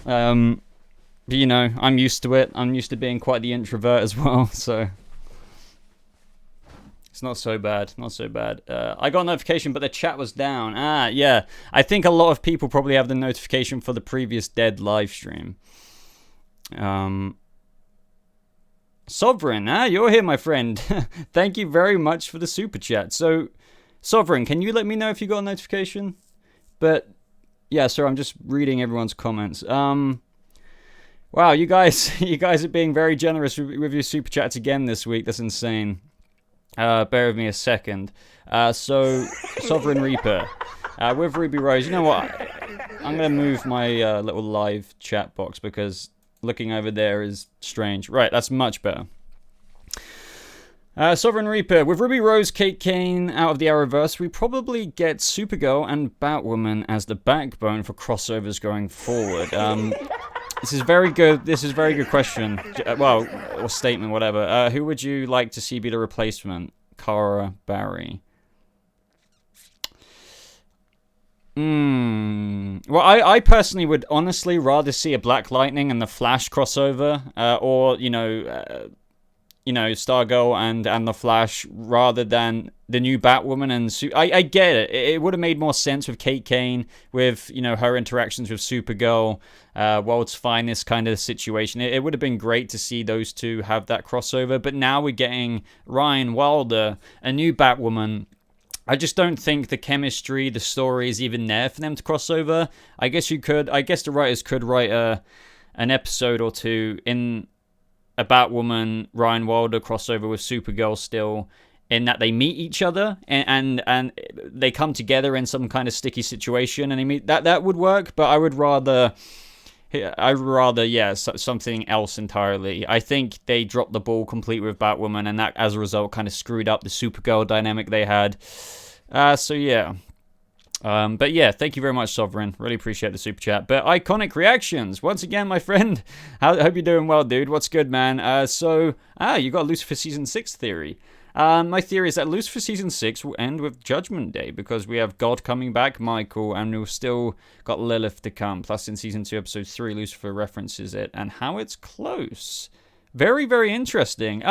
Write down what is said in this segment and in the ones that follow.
But, you know, I'm used to it. I'm used to being quite the introvert as well, so it's not so bad. Not so bad. I got a notification, but the chat was down. Ah, yeah. I think a lot of people probably have the notification for the previous Dead live stream. Sovereign, you're here, my friend. Thank you very much for the super chat. So, Sovereign, can you let me know if you got a notification? But yeah, sorry, I'm just reading everyone's comments. Wow, you guys are being very generous with your super chats again this week. That's insane. Bear with me a second. So, Sovereign Reaper, with Ruby Rose. You know what? I'm gonna move my little live chat box because looking over there is strange. Right, that's much better. Sovereign Reaper, with Ruby Rose, Kate Kane out of the Arrowverse, we probably get Supergirl and Batwoman as the backbone for crossovers going forward. This is very good. This is a very good question. Well, or statement, whatever. Who would you like to see be the replacement? Kara, Barry. Well, I personally would honestly rather see a Black Lightning and the Flash crossover, or Stargirl and the Flash, rather than the new Batwoman and I get it. It would have made more sense with Kate Kane, with her interactions with Supergirl, World's Finest kind of situation. It would have been great to see those two have that crossover. But now we're getting Ryan Wilder, a new Batwoman. I just don't think the chemistry, the story is even there for them to cross over. I guess the writers could write an episode or two in a Batwoman, Ryan Wilder crossover with Supergirl still, in that they meet each other and they come together in some kind of sticky situation and they meet. That would work, but I would rather something else entirely. I think they dropped the ball completely with Batwoman, and that as a result kind of screwed up the Supergirl dynamic they had. So yeah. But yeah, thank you very much, Sovereign. Really appreciate the super chat. But iconic reactions once again, my friend. Hope you're doing well, dude. What's good, man? You got Lucifer season 6 theory. My theory is that Lucifer season 6 will end with Judgment Day because we have God coming back, Michael, and we've still got Lilith to come. Plus, in season 2, episode 3, Lucifer references it and how it's close. Very, very interesting.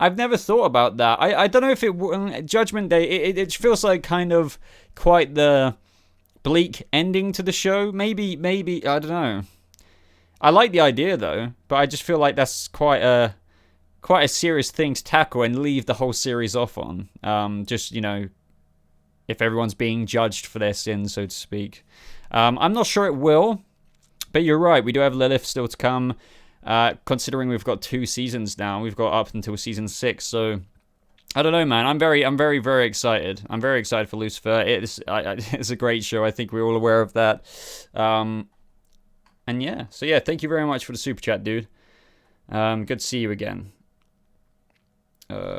I've never thought about that. I don't know if it Judgment Day. It feels like kind of quite the bleak ending to the show. Maybe I don't know. I like the idea though, but I just feel like that's quite a serious thing to tackle and leave the whole series off on. If everyone's being judged for their sins, so to speak. I'm not sure it will, but you're right. We do have Lilith still to come. Considering we've got 2 seasons now, we've got up until season 6. So I don't know, man. I'm very, very excited. I'm very excited for Lucifer. It's a great show. I think we're all aware of that. And yeah, so yeah, thank you very much for the super chat, dude. Good to see you again. Right,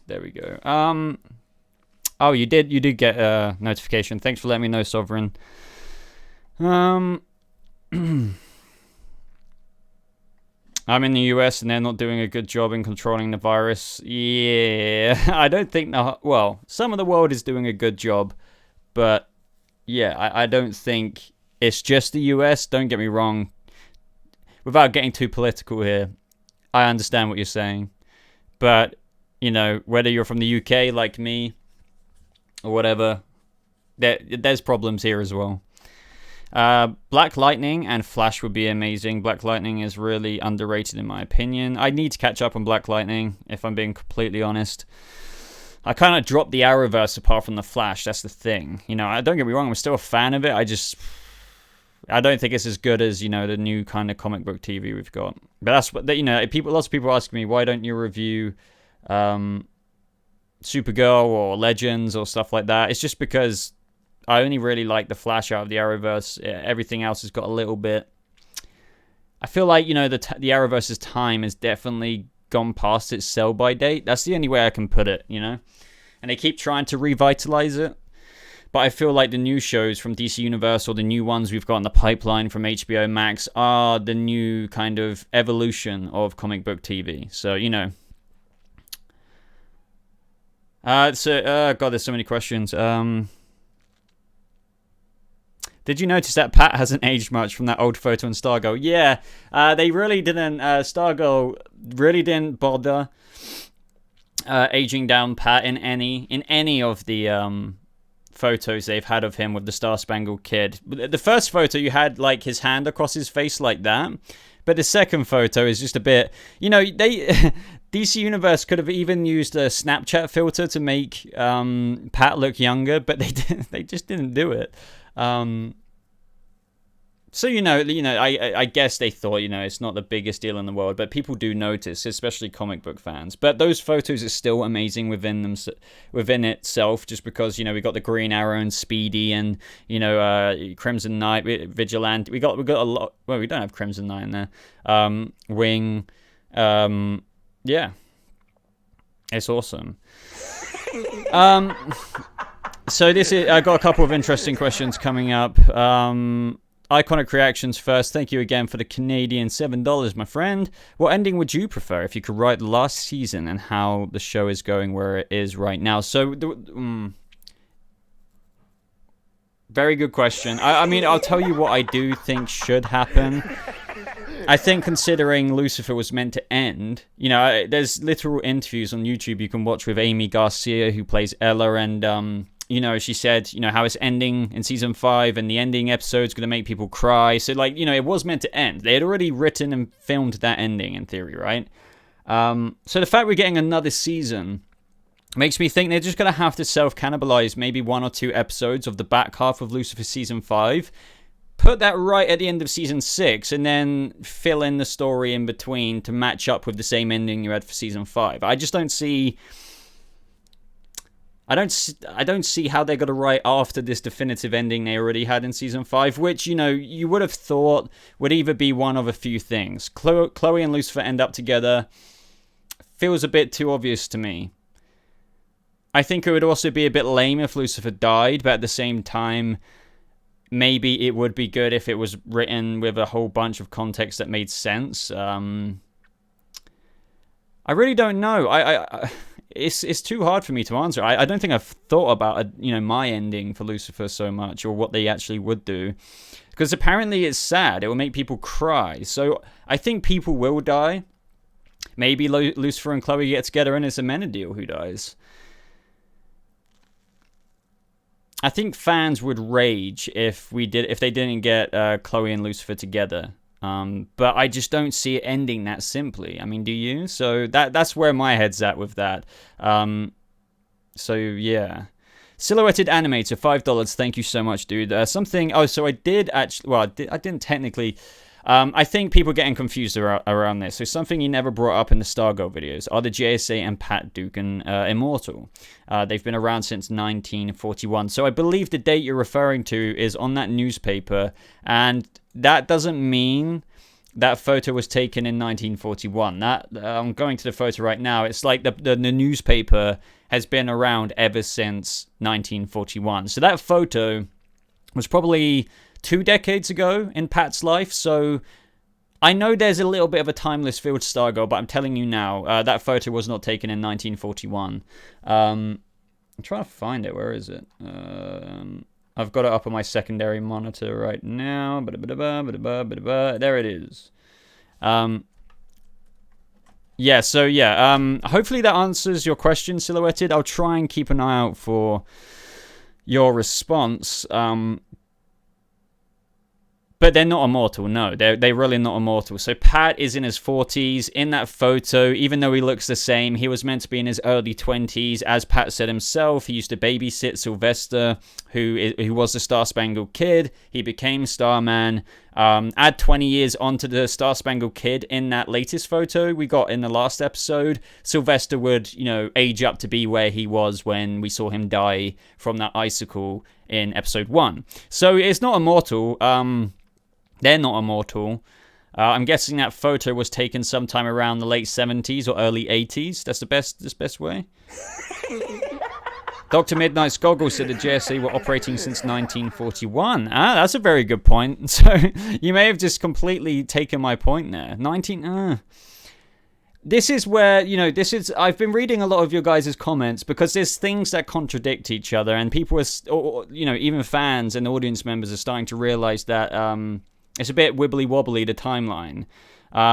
there we go. Oh, you did get a notification. Thanks for letting me know, Sovereign. I'm in the US and they're not doing a good job in controlling the virus. Yeah, I don't think some of the world is doing a good job, but yeah, I don't think it's just the US. Don't get me wrong. Without getting too political here, I understand what you're saying, but whether you're from the UK like me or whatever, there's problems here as well. Black Lightning and Flash would be amazing. Black Lightning is really underrated in my opinion. I need to catch up on Black Lightning, if I'm being completely honest. I kind of dropped the Arrowverse apart from the Flash, that's the thing. Don't get me wrong, I'm still a fan of it. I don't think it's as good as, the new kind of comic book TV we've got. But that's what, lots of people ask me, why don't you review Supergirl or Legends or stuff like that? It's just because I only really like the Flash out of the Arrowverse. Everything else has got a little bit. I feel like, the Arrowverse's time has definitely gone past its sell-by date. That's the only way I can put it, And they keep trying to revitalize it. But I feel like the new shows from DC Universe or the new ones we've got in the pipeline from HBO Max are the new kind of evolution of comic book TV. So, God, there's so many questions. Did you notice that Pat hasn't aged much from that old photo in Stargirl? Yeah, they really didn't. Stargirl really didn't bother aging down Pat in any of the photos they've had of him with the Star Spangled Kid. The first photo, you had like his hand across his face like that, but the second photo is just a bit. They DC Universe could have even used a Snapchat filter to make Pat look younger, but they just didn't do it. So I guess they thought it's not the biggest deal in the world, but people do notice, especially comic book fans. But those photos are still amazing within itself, just because we got the Green Arrow and Speedy and Crimson Knight, Vigilante. We got a lot. Well, we don't have Crimson Knight in there. Wing, yeah, it's awesome. So I got a couple of interesting questions coming up. Iconic reactions first. Thank you again for the Canadian $7, my friend. What ending would you prefer if you could write the last season and how the show is going where it is right now? So, very good question. I mean, I'll tell you what I do think should happen. I think considering Lucifer was meant to end, there's literal interviews on YouTube you can watch with Amy Garcia, who plays Ella, and she said, how it's ending in season 5 and the ending episode's going to make people cry. So, it was meant to end. They had already written and filmed that ending in theory, right? So the fact we're getting another season makes me think they're just going to have to self-cannibalize maybe 1 or 2 episodes of the back half of Lucifer season 5. Put that right at the end of season 6 and then fill in the story in between to match up with the same ending you had for season 5. I just don't see... I don't see how they're going to write after this definitive ending they already had in season 5, which, you would have thought would either be one of a few things. Chloe and Lucifer end up together. Feels a bit too obvious to me. I think it would also be a bit lame if Lucifer died, but at the same time, maybe it would be good if it was written with a whole bunch of context that made sense. I really don't know. It's too hard for me to answer. I don't think I've thought about my ending for Lucifer so much, or what they actually would do, because apparently it's sad. It will make people cry. So I think people will die. Maybe Lucifer and Chloe get together and it's Amenadiel who dies. I think fans would rage if they didn't get Chloe and Lucifer together. But I just don't see it ending that simply. I mean, do you? So that's where my head's at with that. So yeah. Silhouetted Animator, $5. Thank you so much, dude. So I did actually... Well, I didn't technically... I think people are getting confused around this. So something you never brought up in the Stargirl videos are the JSA and Pat Dugan Immortal. They've been around since 1941. So I believe the date you're referring to is on that newspaper, and that doesn't mean that photo was taken in 1941. I'm going to the photo right now. It's like the newspaper has been around ever since 1941. So that photo was probably 2 decades ago in Pat's life, so I know there's a little bit of a timeless feel to Stargirl, but I'm telling you now, that photo was not taken in 1941. I'm trying to find it. Where is it? I've got it up on my secondary monitor right now. There it is. Hopefully that answers your question, Silhouetted. I'll try and keep an eye out for your response. But they're not immortal, no. They're really not immortal. So Pat is in his 40s. In that photo, even though he looks the same, he was meant to be in his early 20s. As Pat said himself, he used to babysit Sylvester, who was the Star Spangled Kid. He became Starman. Add 20 years onto the Star Spangled Kid in that latest photo we got in the last episode. Sylvester would, age up to be where he was when we saw him die from that icicle in episode 1. So it's not immortal. They're not immortal. I'm guessing that photo was taken sometime around the late 70s or early 80s. That's the best way. Dr. Midnight's Goggles said the JSA were operating since 1941. That's a very good point. So you may have just completely taken my point there. this is where, I've been reading a lot of your guys' comments because there's things that contradict each other, and people are, even fans and audience members are starting to realize that it's a bit wibbly wobbly, the timeline.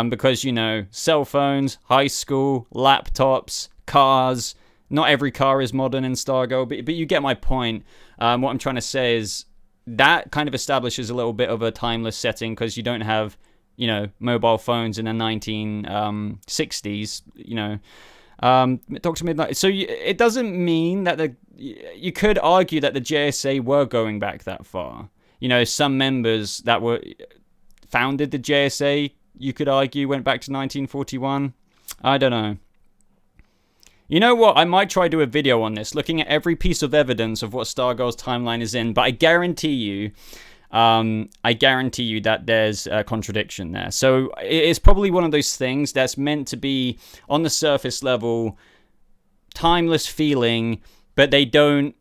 Because, cell phones, high school, laptops, cars. Not every car is modern in Stargirl, but you get my point. What I'm trying to say is that kind of establishes a little bit of a timeless setting because you don't have, mobile phones in the 1960s, Dr. Midnight. So it doesn't mean that you could argue that the JSA were going back that far. Some members that were founded the JSA, you could argue, went back to 1941. I don't know. You know what? I might try to do a video on this, looking at every piece of evidence of what Stargirl's timeline is in, but I guarantee you that there's a contradiction there. So it's probably one of those things that's meant to be, on the surface level, timeless feeling, but they don't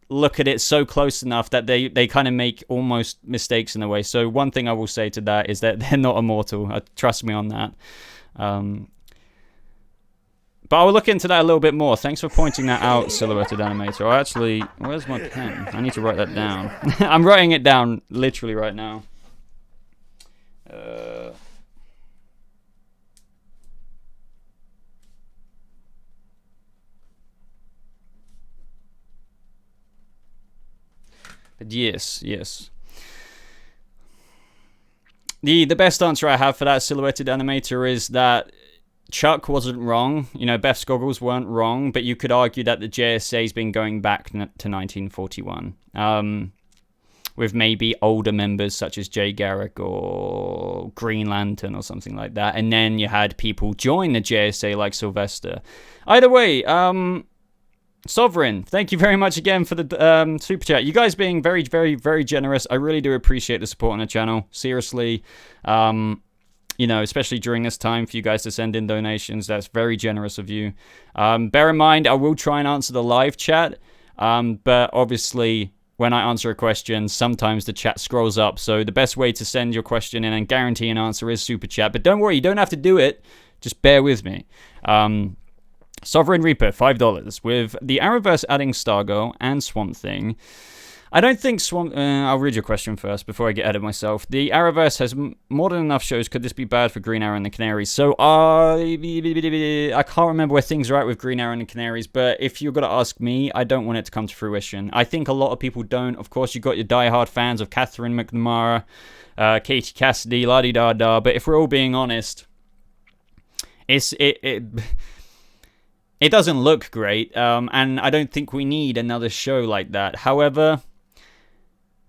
look at it so close enough that they kind of make almost mistakes in a way. So one thing I will say to that is that they're not immortal. Trust me on that. But I'll look into that a little bit more. Thanks for pointing that out, Silhouetted Animator. Where's my pen? I need to write that down. I'm writing it down literally right now. But yes. The best answer I have for that, Silhouetted Animator, is that Chuck wasn't wrong. Beth's goggles weren't wrong, but you could argue that the JSA's been going back to 1941. With maybe older members such as Jay Garrick or Green Lantern or something like that. And then you had people join the JSA like Sylvester. Either way, Sovereign, thank you very much again for the super chat. You guys being very, very, very generous. I really do appreciate the support on the channel. Seriously. Especially during this time for you guys to send in donations. That's very generous of you. Bear in mind, I will try and answer the live chat. But obviously, when I answer a question, sometimes the chat scrolls up. So the best way to send your question in and guarantee an answer is super chat. But don't worry, you don't have to do it. Just bear with me. Sovereign Reaper, $5. With the Arrowverse adding Stargirl and Swamp Thing, I don't think I'll read your question first before I get ahead of myself. The Arrowverse has more than enough shows. Could this be bad for Green Arrow and the Canaries? So I can't remember where things are at with Green Arrow and the Canaries, but if you're going to ask me, I don't want it to come to fruition. I think a lot of people don't. Of course, you've got your diehard fans of Catherine McNamara, Katie Cassidy, la-di-da-da, but if we're all being honest, it doesn't look great, and I don't think we need another show like that. However,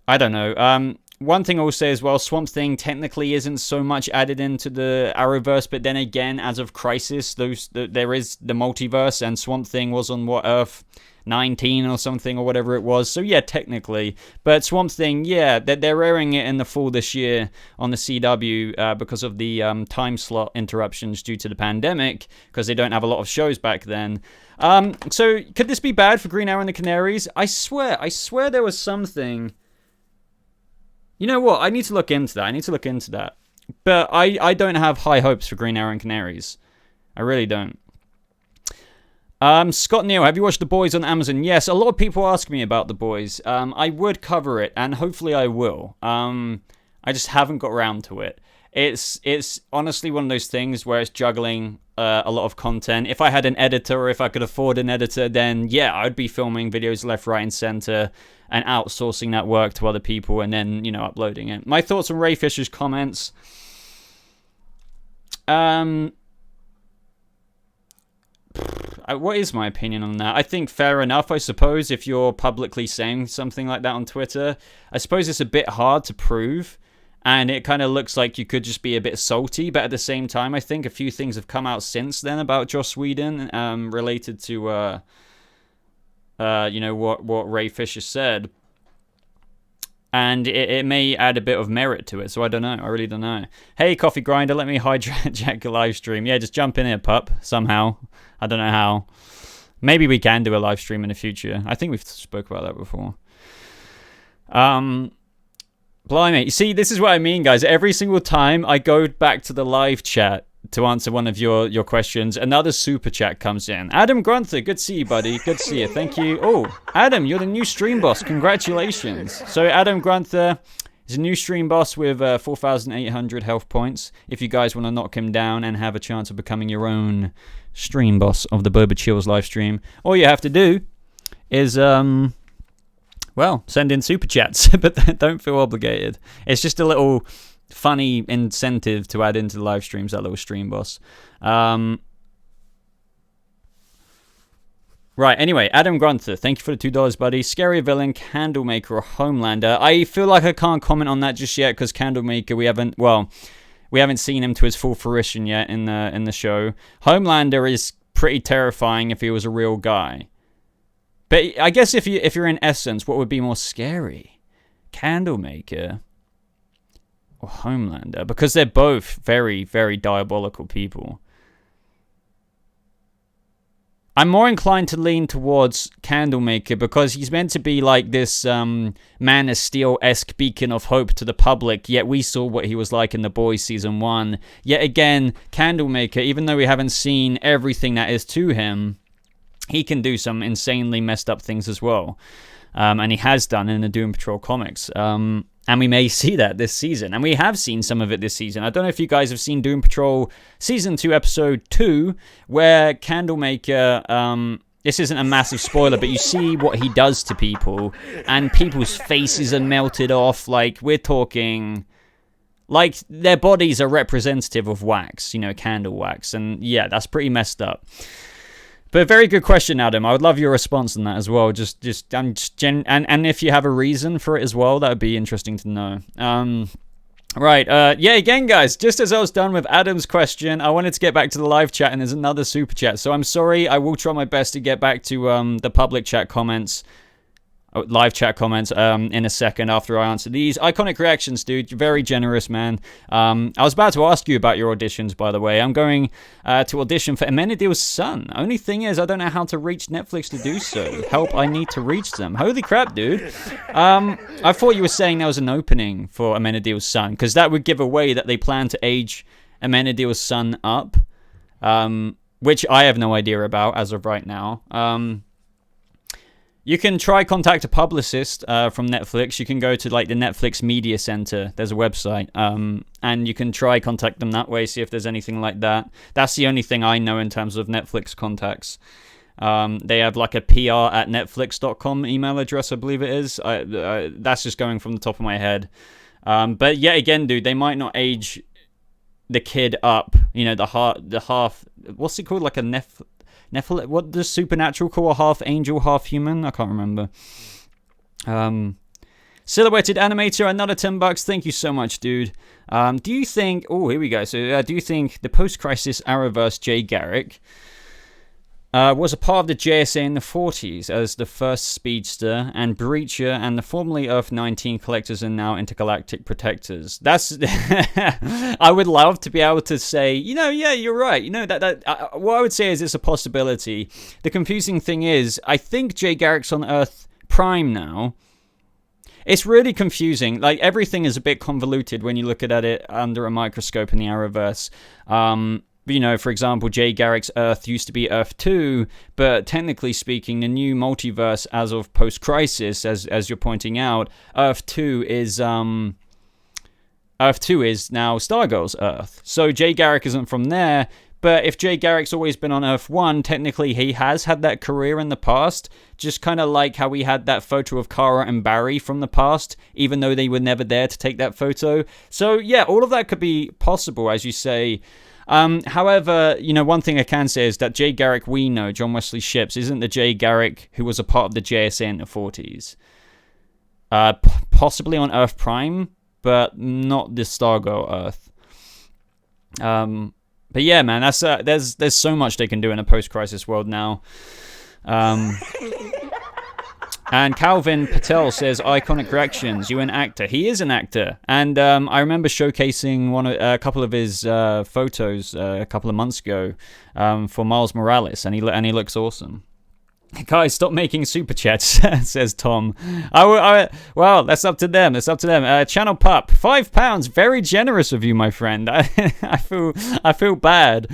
I don't know. One thing I will say as well, Swamp Thing technically isn't so much added into the Arrowverse, but then again, as of Crisis, there is the multiverse, and Swamp Thing was on, Earth 19 or something, or whatever it was. So yeah, technically. But Swamp Thing, yeah, they're airing it in the fall this year on the CW because of the time slot interruptions due to the pandemic, because they don't have a lot of shows back then. So could this be bad for Green Arrow and the Canaries? I swear there was something. You know what? I need to look into that. But I don't have high hopes for Green Arrow and Canaries. I really don't. Scott Neal, have you watched The Boys on Amazon? Yes, a lot of people ask me about The Boys. I would cover it, and hopefully I will. I just haven't got around to it. It's honestly one of those things where it's juggling a lot of content. If I had an editor, or if I could afford an editor, then yeah, I'd be filming videos left, right, and center and outsourcing that work to other people and then, uploading it. My thoughts on Rayfish's comments. What is my opinion on that? I think fair enough, I suppose, if you're publicly saying something like that on Twitter. I suppose it's a bit hard to prove, and it kind of looks like you could just be a bit salty, but at the same time, I think a few things have come out since then about Joss Whedon, related to, what Rayfish has said. And it may add a bit of merit to it, so I don't know. I really don't know. Hey, Coffee Grinder, let me hijack your live stream. Yeah, just jump in here, pup, somehow. I don't know how. Maybe we can do a live stream in the future. I think we've spoke about that before. Blimey. You see, this is what I mean, guys. Every single time I go back to the live chat, to answer one of your questions, another super chat comes in. Adam Grunther, good to see you, buddy. Good to see you. Thank you. Oh, Adam, you're the new stream boss. Congratulations. So Adam Grunther is a new stream boss with 4,800 health points. If you guys want to knock him down and have a chance of becoming your own stream boss of the BobaChills live stream, all you have to do is, well, send in super chats, but don't feel obligated. It's just a little funny incentive to add into the live streams, that little stream boss. Right, anyway, Adam Grunther, thank you for the $2, buddy. Scary villain, Candlemaker, or Homelander. I feel like I can't comment on that just yet, because Candlemaker, we haven't seen him to his full fruition yet in the show. Homelander is pretty terrifying if he was a real guy. But I guess if you're in essence, what would be more scary? Candlemaker or Homelander? Because they're both very, very diabolical people. I'm more inclined to lean towards Candlemaker because he's meant to be like this Man of Steel-esque beacon of hope to the public, yet we saw what he was like in The Boys Season 1. Yet again, Candlemaker, even though we haven't seen everything that is to him, he can do some insanely messed up things as well. And he has done in the Doom Patrol comics. And we may see that this season. And we have seen some of it this season. I don't know if you guys have seen Doom Patrol Season 2, Episode 2, where Candlemaker, this isn't a massive spoiler, but you see what he does to people, and people's faces are melted off. Like, we're talking, like, their bodies are representative of wax, candle wax. And yeah, that's pretty messed up. But very good question, Adam. I would love your response on that as well. And if you have a reason for it as well, that would be interesting to know. Right. Yeah, again, guys, just as I was done with Adam's question, I wanted to get back to the live chat, and there's another super chat. So I'm sorry. I will try my best to get back to the public chat comments. Live chat comments in a second after I answer these. Iconic reactions, dude. You're very generous, man. I was about to ask you about your auditions, by the way. I'm going to audition for Amenadiel's son. Only thing is, I don't know how to reach Netflix to do so. Help, I need to reach them. Holy crap, dude. I thought you were saying there was an opening for Amenadiel's son, because that would give away that they plan to age Amenadiel's son up, which I have no idea about as of right now. You can try contact a publicist from Netflix. You can go to like the Netflix Media Center. There's a website, and you can try contact them that way. See if there's anything like that. That's the only thing I know in terms of Netflix contacts. They have like a PR@netflix.com email address, I believe it is. That's just going from the top of my head. But yet again, dude, they might not age the kid up. The half. What's it called? Like a Nephilim, what does Supernatural call a half angel, half human? I can't remember. Silhouetted Animator, another $10. Thank you so much, dude. Do you think... Oh, here we go. So, do you think the post-crisis Arrowverse Jay Garrick was a part of the JSA in the 40s as the first speedster and breacher, and the formerly Earth-19 collectors and now intergalactic protectors? That's... I would love to be able to say, yeah, you're right. What I would say is it's a possibility. The confusing thing is, I think Jay Garrick's on Earth Prime now. It's really confusing. Like, everything is a bit convoluted when you look at it under a microscope in the Arrowverse. For example, Jay Garrick's Earth used to be Earth 2, but technically speaking, the new multiverse as of post-crisis, as you're pointing out, Earth 2 is now Stargirl's Earth. So Jay Garrick isn't from there, but if Jay Garrick's always been on Earth 1, technically he has had that career in the past, just kind of like how we had that photo of Kara and Barry from the past, even though they were never there to take that photo. So yeah, all of that could be possible, as you say. However, one thing I can say is that Jay Garrick we know, John Wesley Ships, isn't the Jay Garrick who was a part of the JSA in the 40s. Possibly on Earth Prime, but not the Stargirl Earth. But yeah, man, that's there's so much they can do in a post-crisis world now. And Calvin Patel says, iconic reactions, you an actor. He is an actor. And I remember showcasing a couple of his photos a couple of months ago for Miles Morales, and he looks awesome. Guys, stop making super chats, says Tom. Well, that's up to them. That's up to them. Channel Pup, £5. Very generous of you, my friend. I feel bad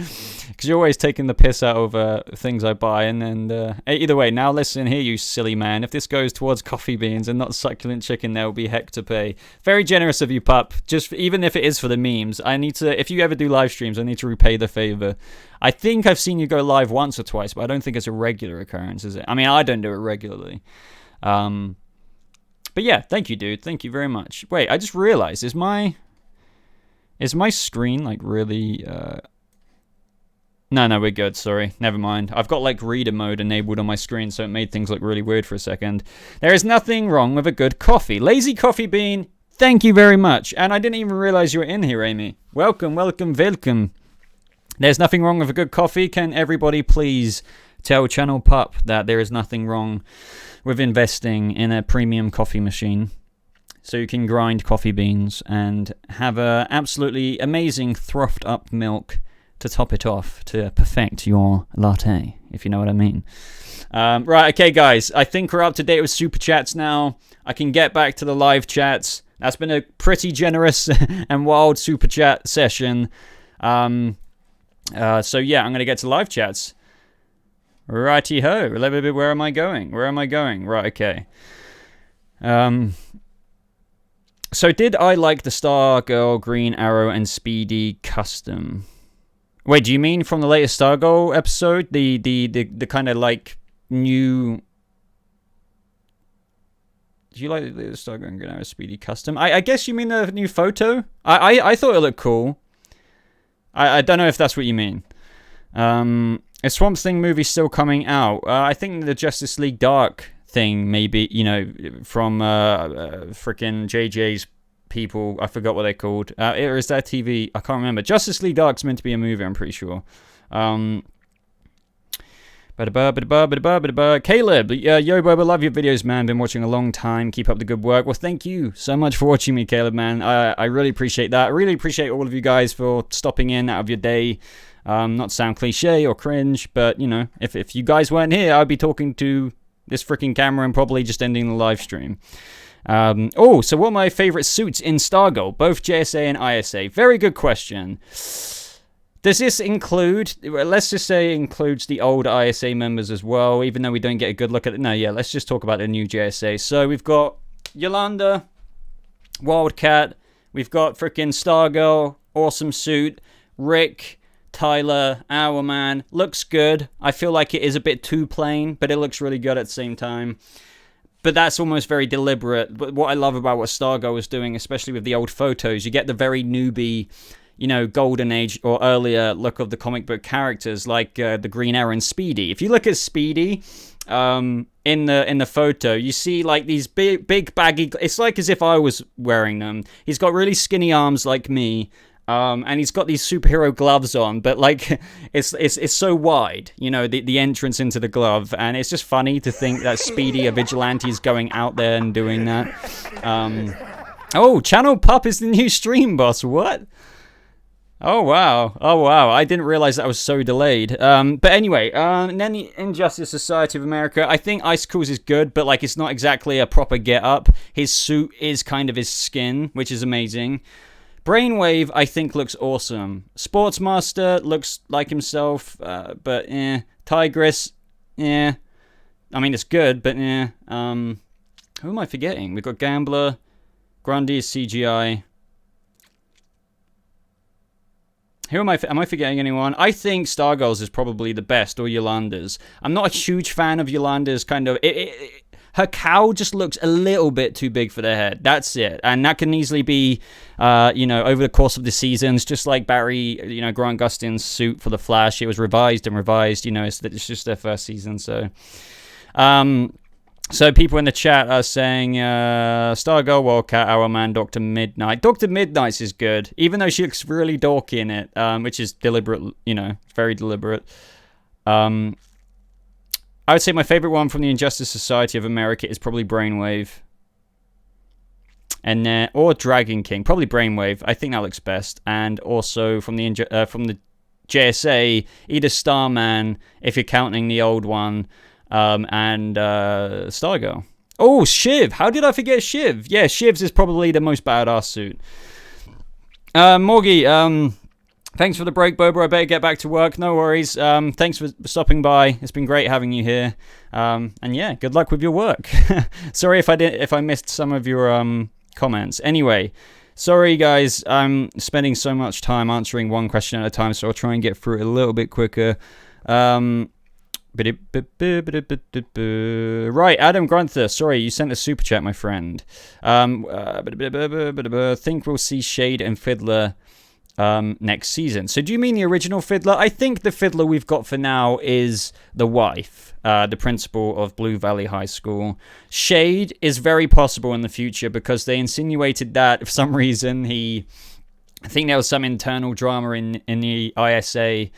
because you're always taking the piss out of things I buy. And either way, now listen here, you silly man. If this goes towards coffee beans and not succulent chicken, there will be heck to pay. Very generous of you, Pup. Just even if it is for the memes, I need to. If you ever do live streams, I need to repay the favor. I think I've seen you go live once or twice, but I don't think it's a regular occurrence, is it? I mean, I don't do it regularly. But yeah, thank you, dude. Thank you very much. Wait, I just realized, is my screen, like, really... No, we're good, sorry. Never mind. I've got, like, reader mode enabled on my screen, so it made things look really weird for a second. There is nothing wrong with a good coffee. Lazy Coffee Bean, thank you very much. And I didn't even realize you were in here, Amy. Welcome. There's nothing wrong with a good coffee. Can everybody please tell Channel Pup that there is nothing wrong with investing in a premium coffee machine so you can grind coffee beans and have a absolutely amazing frothed up milk to top it off to perfect your latte, if you know what I mean. Right, okay, guys. I think we're up to date with super chats now. I can get back to the live chats. That's been a pretty generous and wild super chat session. So yeah, I'm going to get to live chats. Righty-ho. Where am I going? Right, okay. So did I like the Stargirl, Green Arrow, and Speedy custom? Wait, do you mean from the latest Stargirl episode? The kind of like new... Do you like the Stargirl and Green Arrow Speedy custom? I guess you mean the new photo? I thought it looked cool. I don't know if that's what you mean. Is Swamp Thing movie still coming out? I think the Justice League Dark thing, maybe, you know, from frickin' JJ's people. I forgot what they're called. Or is that TV? I can't remember. Justice League Dark's meant to be a movie, I'm pretty sure. Caleb, yo, Boba, love your videos, man. Been watching a long time. Keep up the good work. Well, thank you so much for watching me, Caleb, man. I really appreciate that. I really appreciate all of you guys for stopping in out of your day. Not to sound cliche or cringe, but, you know, if you guys weren't here, I'd be talking to this freaking camera and probably just ending the live stream. So what are my favorite suits in Stargirl? Both JSA and ISA. Very good question. Does this include, let's just say it includes the old ISA members as well, even though we don't get a good look at it. No, yeah, let's just talk about the new JSA. So we've got Yolanda, Wildcat, we've got freaking Stargirl, awesome suit, Rick, Tyler, Hourman, looks good. I feel like it is a bit too plain, but it looks really good at the same time. But that's almost very deliberate. But what I love about what Stargirl was doing, especially with the old photos, you get the very newbie, you know, golden age or earlier look of the comic book characters, like the Green Arrow and Speedy. If you look at Speedy in the photo, you see like these big baggy. It's like as if I was wearing them. He's got really skinny arms like me, and he's got these superhero gloves on, but like it's so wide, you know, the entrance into the glove, and it's just funny to think that Speedy, a vigilante, is going out there and doing that. Oh, Channel Pup is the new stream boss. What? Oh wow! I didn't realize that was so delayed. But anyway, and then the Injustice Society of America. I think Icicles is good, but like it's not exactly a proper get-up. His suit is kind of his skin, which is amazing. Brainwave, I think, looks awesome. Sportsmaster looks like himself, but Tigress, I mean, it's good, but who am I forgetting? We've got Gambler. Grundy is CGI. Who am I forgetting anyone? I think Stargirl's is probably the best, or Yolanda's. I'm not a huge fan of Yolanda's kind of... her cowl just looks a little bit too big for their head. That's it. And that can easily be, you know, over the course of the seasons, just like Barry, you know, Grant Gustin's suit for The Flash. It was revised and revised, you know, it's just their first season, so... So people in the chat are saying Stargirl, Wildcat, Hourman, Dr. Midnight. Dr. Midnight's is good, even though she looks really dorky in it, which is deliberate, you know, very deliberate. I would say my favorite one from the Injustice Society of America is probably Brainwave. And or Dragon King, probably Brainwave. I think that looks best. And also from the JSA, either Starman, if you're counting the old one, and Stargirl. Oh, Shiv! How did I forget Shiv? Yeah, Shiv's is probably the most badass suit. Morgie, thanks for the break, Boba. I better get back to work. No worries. Thanks for stopping by. It's been great having you here. And yeah, good luck with your work. Sorry if I missed some of your comments. Anyway, sorry guys. I'm spending so much time answering one question at a time, so I'll try and get through it a little bit quicker. Right, Adam Grunther. Sorry, you sent a super chat, my friend. Think we'll see Shade and Fiddler next season. So do you mean the original Fiddler? I think the Fiddler we've got for now is the wife, the principal of Blue Valley High School. Shade is very possible in the future because they insinuated that for some reason I think there was some internal drama in the ISA,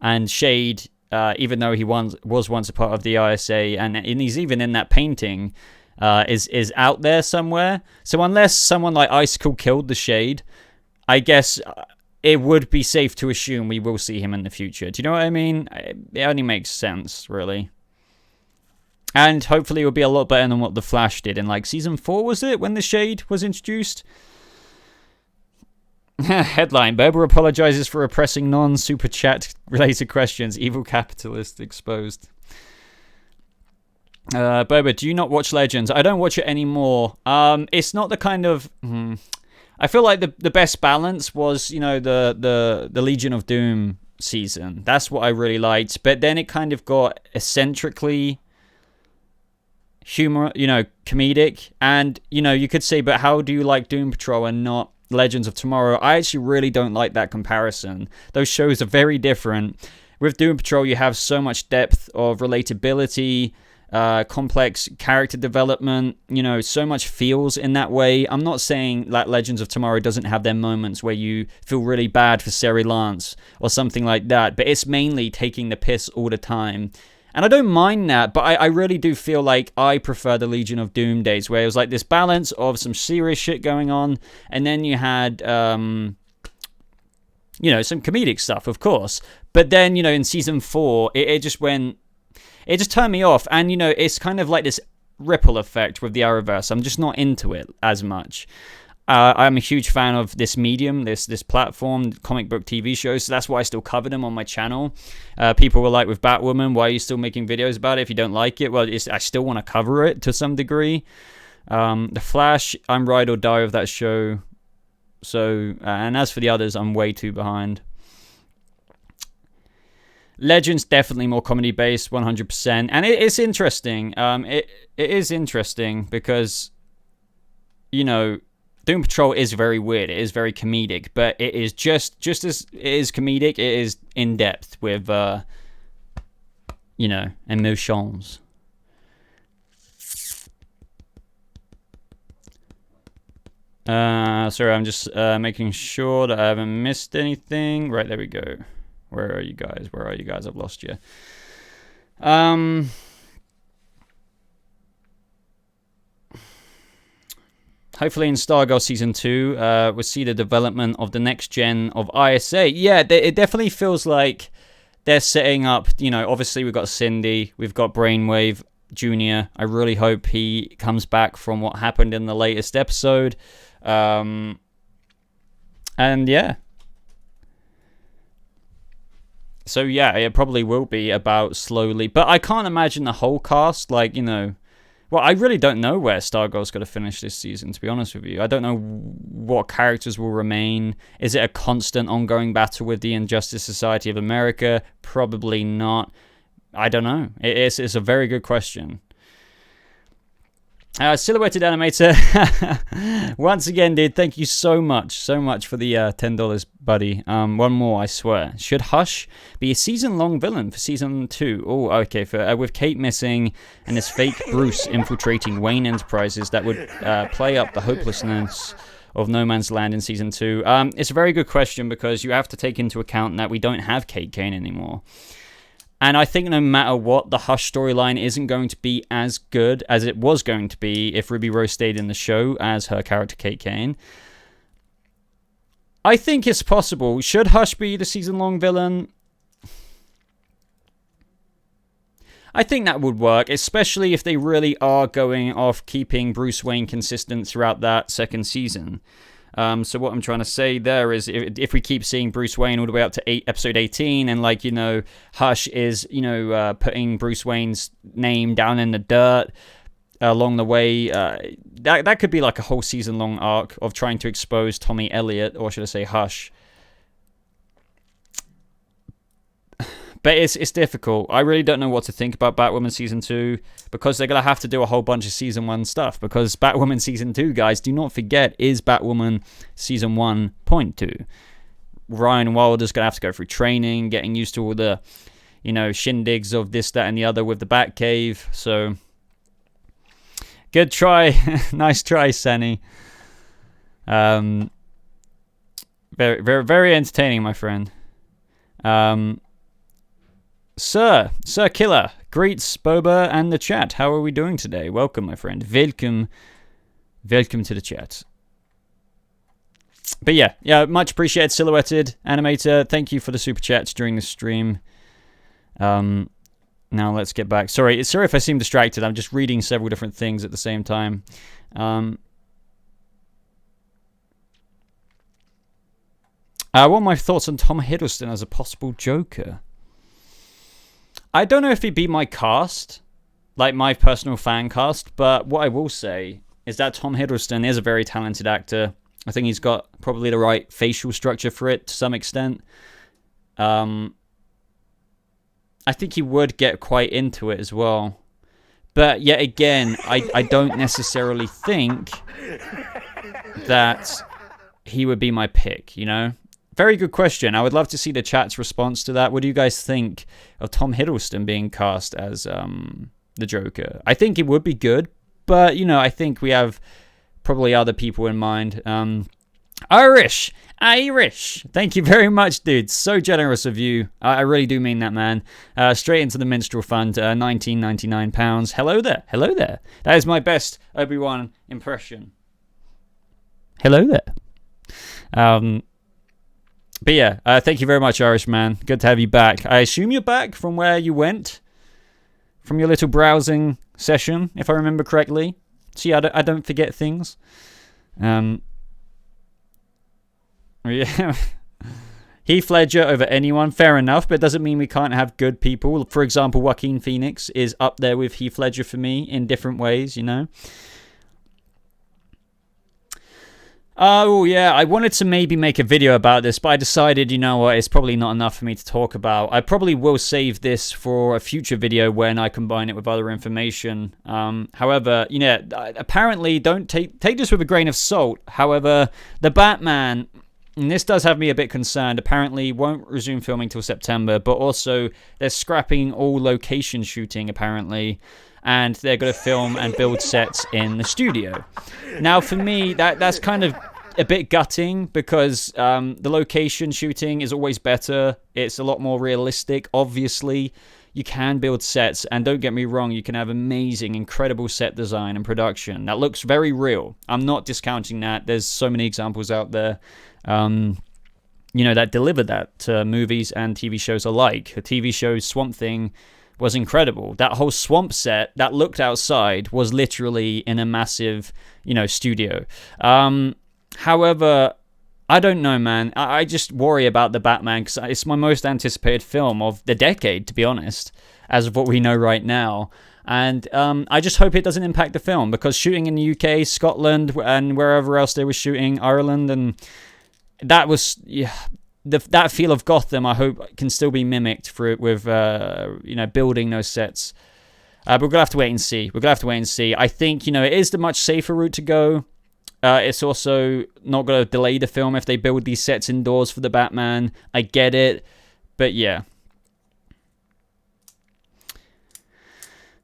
and Shade, even though he was once a part of the ISA, and he's even in that painting, is out there somewhere. So unless someone like Icicle killed the Shade, I guess it would be safe to assume we will see him in the future. Do you know what I mean? It only makes sense, really. And hopefully it will be a lot better than what The Flash did in, like, season 4, was it, when the Shade was introduced? Headline: Boba apologizes for oppressing non-super chat related questions. Evil capitalist exposed. Boba, do you not watch Legends? I don't watch it anymore. It's not the kind of... I feel like the best balance was, you know, the Legion of Doom season. That's what I really liked. But then it kind of got eccentrically humor, you know, comedic. And, you know, you could say, but how do you like Doom Patrol and not Legends of Tomorrow? I actually really don't like that comparison. Those shows are very different. With Doom Patrol, you have so much depth of relatability, complex character development, you know, so much feels in that way. I'm not saying that Legends of Tomorrow doesn't have their moments where you feel really bad for Sari Lance or something like that, but it's mainly taking the piss all the time. And I don't mind that, but I really do feel like I prefer the Legion of Doom days, where it was like this balance of some serious shit going on, and then you had, you know, some comedic stuff, of course. But then, you know, in season 4, it just went... It just turned me off, and, you know, it's kind of like this ripple effect with the Arrowverse. I'm just not into it as much. I'm a huge fan of this medium, this platform, comic book TV shows, so that's why I still cover them on my channel. People were like, with Batwoman, why are you still making videos about it if you don't like it? Well, I still want to cover it to some degree. The Flash, I'm ride or die with that show. So, and as for the others, I'm way too behind. Legends, definitely more comedy-based, 100%. And it's interesting. It is interesting because, you know, Doom Patrol is very weird. It is very comedic, but it is just as it is comedic, it is in depth with, you know, emotions. Sorry, I'm just making sure that I haven't missed anything. Right, there we go. Where are you guys? Where are you guys? I've lost you. Hopefully in Stargirl Season 2, we'll see the development of the next gen of ISA. Yeah, it definitely feels like they're setting up, you know, obviously we've got Cindy, we've got Brainwave Jr. I really hope he comes back from what happened in the latest episode. And yeah. So yeah, it probably will be about slowly. But I can't imagine the whole cast, like, you know... Well, I really don't know where Stargirl's going to finish this season, to be honest with you. I don't know what characters will remain. Is it a constant ongoing battle with the Injustice Society of America? Probably not. I don't know. It's a very good question. Silhouetted Animator, once again, dude, thank you so much for the $10, buddy. One more, I swear. Should Hush be a season-long villain for season 2? Oh, okay, with Kate missing and this fake Bruce infiltrating Wayne Enterprises, that would play up the hopelessness of No Man's Land in season 2. It's a very good question because you have to take into account that we don't have Kate Kane anymore. And I think no matter what, the Hush storyline isn't going to be as good as it was going to be if Ruby Rose stayed in the show as her character Kate Kane. I think it's possible. Should Hush be the season-long villain? I think that would work, especially if they really are going off keeping Bruce Wayne consistent throughout that second season. So what I'm trying to say there is, if we keep seeing Bruce Wayne all the way up to episode 18, and like, you know, Hush is, you know, putting Bruce Wayne's name down in the dirt along the way, that could be like a whole season-long arc of trying to expose Tommy Elliot, or should I say Hush. But it's difficult. I really don't know what to think about Batwoman Season 2, because they're going to have to do a whole bunch of Season 1 stuff, because Batwoman Season 2, guys, do not forget, is Batwoman Season 1.2. Ryan Wilder's going to have to go through training, getting used to all the, you know, shindigs of this, that, and the other with the Batcave. So, good try. Nice try, Senny. Very, very, very entertaining, my friend. Sir Killer greets Boba and the chat. How are we doing today? Welcome, my friend. Welcome to the chat. But yeah, much appreciated, Silhouetted Animator. Thank you for the super chats during the stream. Now let's get back. Sorry if I seem distracted. I'm just reading several different things at the same time. What are my thoughts on Tom Hiddleston as a possible Joker? I don't know if he'd be my cast, like my personal fan cast, but what I will say is that Tom Hiddleston is a very talented actor. I think he's got probably the right facial structure for it to some extent. I think he would get quite into it as well. But yet again, I don't necessarily think that he would be my pick, you know? Very good question. I would love to see the chat's response to that. What do you guys think of Tom Hiddleston being cast as the Joker? I think it would be good, but, you know, I think we have probably other people in mind. Irish. Thank you very much, dude. So generous of you. I really do mean that, man. Straight into the Minstrel Fund, £19.99. Hello there. That is my best Obi-Wan impression. Hello there. But yeah, thank you very much, Irish man. Good to have you back. I assume you're back from where you went, from your little browsing session, if I remember correctly. See, I don't forget things. Yeah. Heath Ledger over anyone, fair enough, but it doesn't mean we can't have good people. For example, Joaquin Phoenix is up there with Heath Ledger for me in different ways, you know. Oh, yeah, I wanted to maybe make a video about this, but I decided, you know what, it's probably not enough for me to talk about. I probably will save this for a future video when I combine it with other information. However, you know, apparently, don't take this with a grain of salt. However, the Batman, and this does have me a bit concerned, apparently won't resume filming till September, but also they're scrapping all location shooting, apparently, and they're going to film and build sets in the studio. Now, for me, that's kind of a bit gutting, because the location shooting is always better. It's a lot more realistic. Obviously, you can build sets, and don't get me wrong, you can have amazing, incredible set design and production. That looks very real. I'm not discounting that. There's so many examples out there, you know, that deliver that to movies and TV shows alike. A TV show, Swamp Thing, was incredible. That whole swamp set that looked outside was literally in a massive, you know, studio. However, I don't know, man. I just worry about the Batman, because it's my most anticipated film of the decade, to be honest, as of what we know right now. And I just hope it doesn't impact the film, because shooting in the UK, Scotland, and wherever else they were shooting, Ireland, and that was... yeah. That feel of Gotham, I hope, can still be mimicked through with, you know, building those sets. But we're going to have to wait and see. I think, you know, it is the much safer route to go. It's also not going to delay the film if they build these sets indoors for the Batman. I get it. But yeah.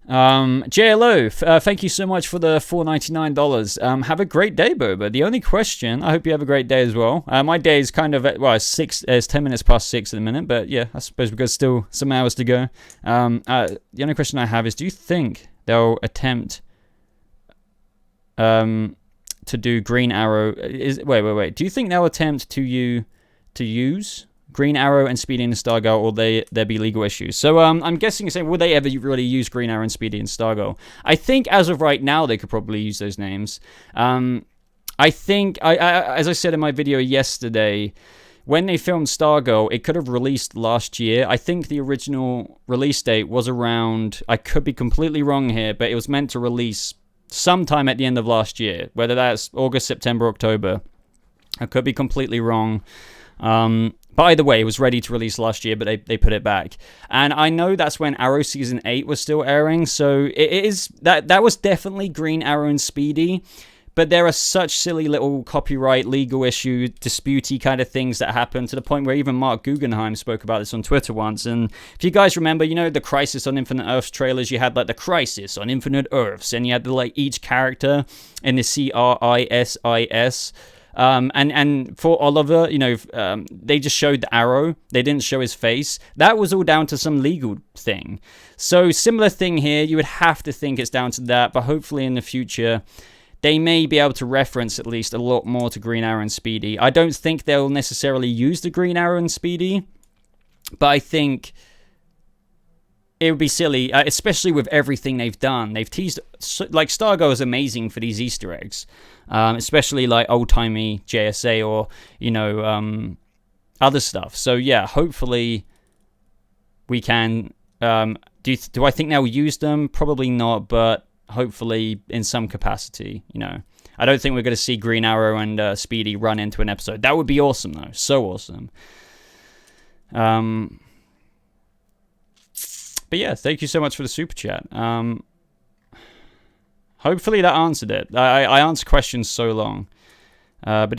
JLO, thank you so much for the $4.99. Have a great day, Boba. The only question, I hope you have a great day as well. My day is kind of, it's 10 minutes past 6 at the minute, but yeah, I suppose we've got still some hours to go. The only question I have is, do you think they'll attempt to do Green Arrow? Wait. Do you think they'll attempt to use Green Arrow and Speedy and Stargirl, or there be legal issues. So I'm guessing you're saying, will they ever really use Green Arrow and Speedy and Stargirl? I think as of right now, they could probably use those names. I think, as I said in my video yesterday, when they filmed Stargirl, it could have released last year. I think the original release date was around, I could be completely wrong here, but it was meant to release sometime at the end of last year, whether that's August, September, October. I could be completely wrong. But either way, it was ready to release last year, but they put it back. And I know that's when Arrow Season 8 was still airing, so it is that was definitely Green Arrow and Speedy. But there are such silly little copyright, legal issue, disputey kind of things that happen, to the point where even Mark Guggenheim spoke about this on Twitter once. And if you guys remember, you know, the Crisis on Infinite Earths trailers, you had like the Crisis on Infinite Earths, and you had like each character in the CRISIS. And for Oliver, you know, they just showed the arrow. They didn't show his face. That was all down to some legal thing. So similar thing here. You would have to think it's down to that, but hopefully in the future, they may be able to reference at least a lot more to Green Arrow and Speedy. I don't think they'll necessarily use the Green Arrow and Speedy, but I think it would be silly, especially with everything they've done. They've teased, like, Stargirl is amazing for these Easter eggs, especially like old-timey JSA or, you know, other stuff. So yeah, hopefully we can. Do I think they'll use them? Probably not, but hopefully in some capacity, you know. I don't think we're going to see Green Arrow and Speedy run into an episode. That would be awesome, though. So awesome. But yeah, thank you so much for the super chat. Hopefully that answered it. I answer questions so long. I'm so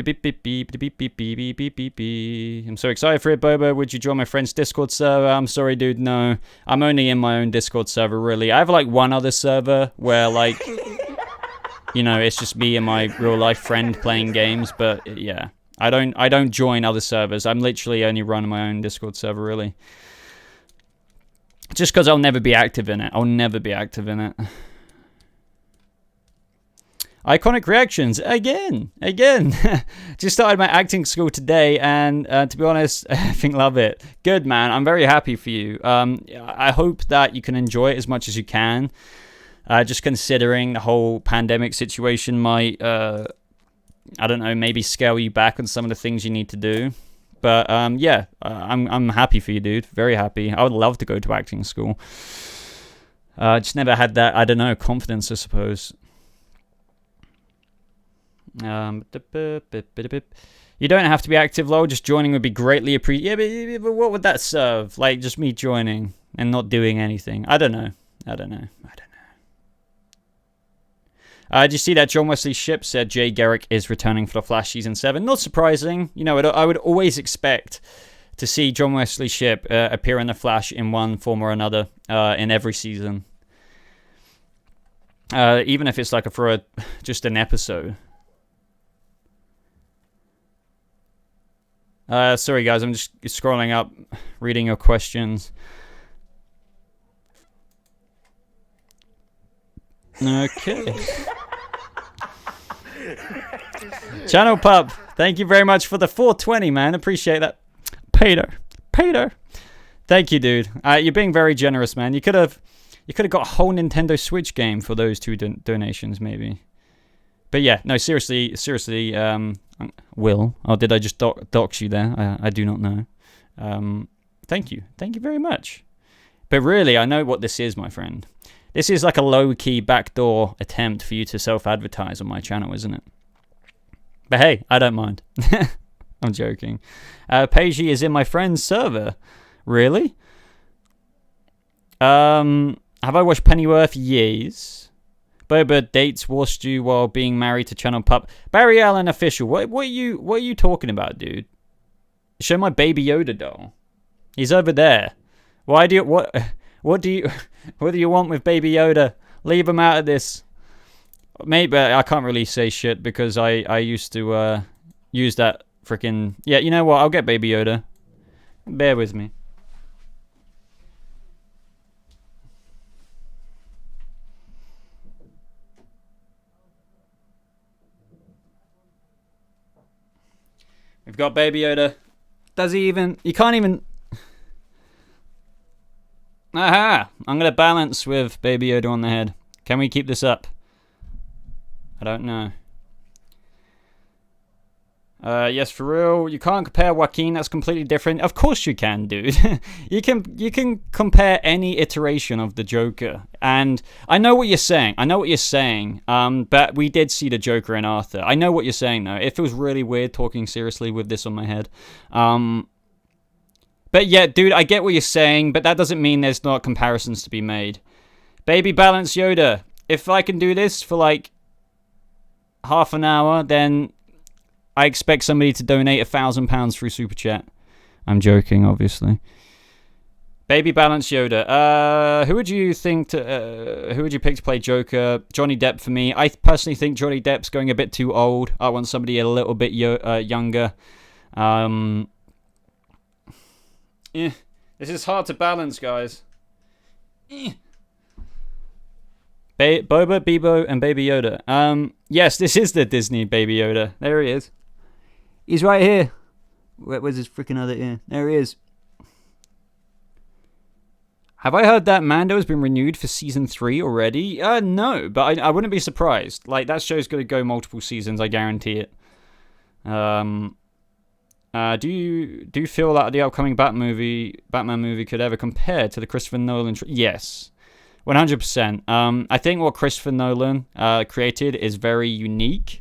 excited for it, Boba. Would you join my friend's Discord server? I'm sorry, dude, no. I'm only in my own Discord server, really. I have, like, one other server where, like, you know, it's just me and my real-life friend playing games, but, yeah. I don't join other servers. I'm literally only running my own Discord server, really. Just because I'll never be active in it. I'll never be active in it. Iconic reactions, again. Just started my acting school today, and to be honest, I think love it. Good, man. I'm very happy for you. I hope that you can enjoy it as much as you can. Just considering the whole pandemic situation might, I don't know, maybe scale you back on some of the things you need to do. But yeah, I'm happy for you, dude. Very happy. I would love to go to acting school. Just never had that, I don't know, confidence, I suppose. You don't have to be active, lol. Just joining would be greatly appreciated. Yeah, but what would that serve? Like, just me joining and not doing anything. I don't know. Did you see that John Wesley Shipp said Jay Garrick is returning for The Flash Season 7? Not surprising. You know, I would always expect to see John Wesley Shipp appear in The Flash in one form or another in every season. Even if it's like just an episode. Sorry guys, I'm just scrolling up, reading your questions. Okay. Channel Pup, thank you very much for the 420, man. Appreciate that. Peter. Thank you, dude. You're being very generous, man. You could have got a whole Nintendo Switch game for those two donations, maybe. But yeah, no, seriously, Will. Oh, did I just dox you there? I do not know. Thank you very much. But really, I know what this is, my friend. This is like a low-key backdoor attempt for you to self-advertise on my channel, isn't it? But hey, I don't mind. I'm joking. Paige is in my friend's server. Really? Have I watched Pennyworth? Yes. Boba dates War Stew while being married to Channel Pup. Barry Allen official. What are you talking about, dude? Show my Baby Yoda doll. He's over there. What do you want with Baby Yoda? Leave him out of this. Maybe I can't really say shit because I used to use that freaking. Yeah, you know what? I'll get Baby Yoda. Bear with me. We've got Baby Yoda. Does he even... You can't even... Aha! I'm going to balance with Baby Yoda on the head. Can we keep this up? I don't know. Yes, for real. You can't compare Joaquin. That's completely different. Of course you can, dude. you can compare any iteration of the Joker. And I know what you're saying. But we did see the Joker in Arthur. I know what you're saying, though. It feels really weird talking seriously with this on my head. But yeah, dude, I get what you're saying, but that doesn't mean there's not comparisons to be made. Baby Balance Yoda. If I can do this for like half an hour, then I expect somebody to donate £1,000 through Super Chat. I'm joking, obviously. Baby Balance Yoda. Who would you think who would you pick to play Joker? Johnny Depp for me. I personally think Johnny Depp's going a bit too old. I want somebody a little bit younger. This is hard to balance, guys. Boba, Bebo, and Baby Yoda. Yes, this is the Disney Baby Yoda. There he is. He's right here. Where's his freaking other ear? There he is. Have I heard that Mando has been renewed for season 3 already? No, but I wouldn't be surprised. Like, that show's going to go multiple seasons, I guarantee it. Do you feel that the upcoming Batman movie could ever compare to the Christopher Nolan? Yes, 100%. I think what Christopher Nolan created is very unique,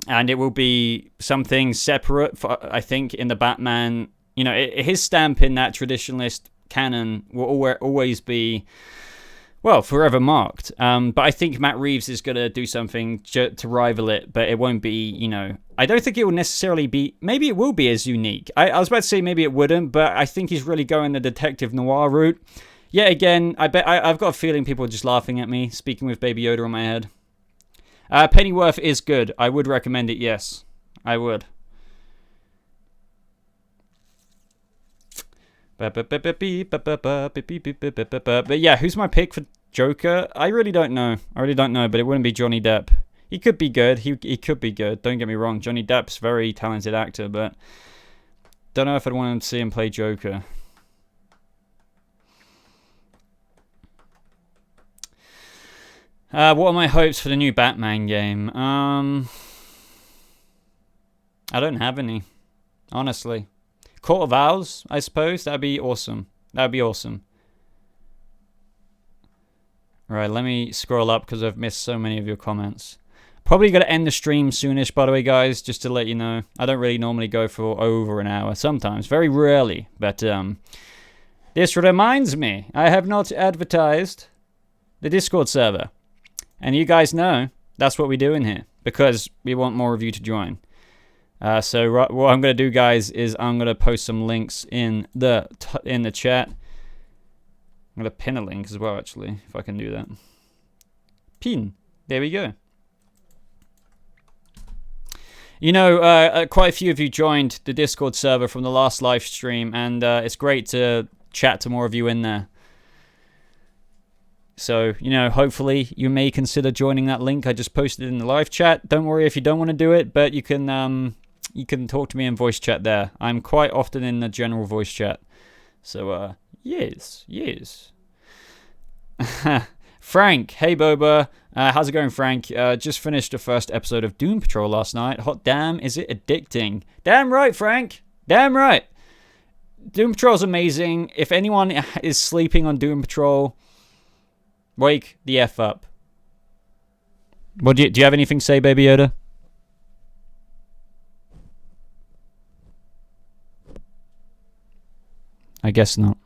and it will be something separate. I think in the Batman, his stamp in that traditionalist canon will always be, well, forever marked. But I think Matt Reeves is going to do something to rival it, but it won't be, I don't think it will necessarily be, maybe it will be as unique. I was about to say maybe it wouldn't, but I think he's really going the detective noir route. Yet again, I've got a feeling people are just laughing at me, speaking with Baby Yoda on my head. Pennyworth is good. I would recommend it, yes. I would. But yeah, who's my pick for Joker? I really don't know, but it wouldn't be Johnny Depp. He could be good. He could be good. Don't get me wrong. Johnny Depp's a very talented actor, but don't know if I'd want to see him play Joker. What are my hopes for the new Batman game? I don't have any, honestly. Court of Owls, I suppose. That'd be awesome. Right, let me scroll up because I've missed so many of your comments. Probably going to end the stream soonish, by the way, guys, just to let you know. I don't really normally go for over an hour. Sometimes, very rarely. But this reminds me, I have not advertised the Discord server. And you guys know that's what we do in here because we want more of you to join. So what I'm going to do, guys, is I'm going to post some links in the chat. I'm going to pin a link as well, actually, if I can do that. Pin. There we go. Quite a few of you joined the Discord server from the last live stream, and it's great to chat to more of you in there. So, hopefully you may consider joining that link I just posted in the live chat. Don't worry if you don't want to do it, but you can talk to me in voice chat there. I'm quite often in the general voice chat. So, yes. Frank, hey Boba. How's it going, Frank? Just finished the first episode of Doom Patrol last night. Hot damn, is it addicting? Damn right, Frank. Damn right. Doom Patrol's amazing. If anyone is sleeping on Doom Patrol, wake the F up. What do you have anything to say, Baby Yoda? I guess not.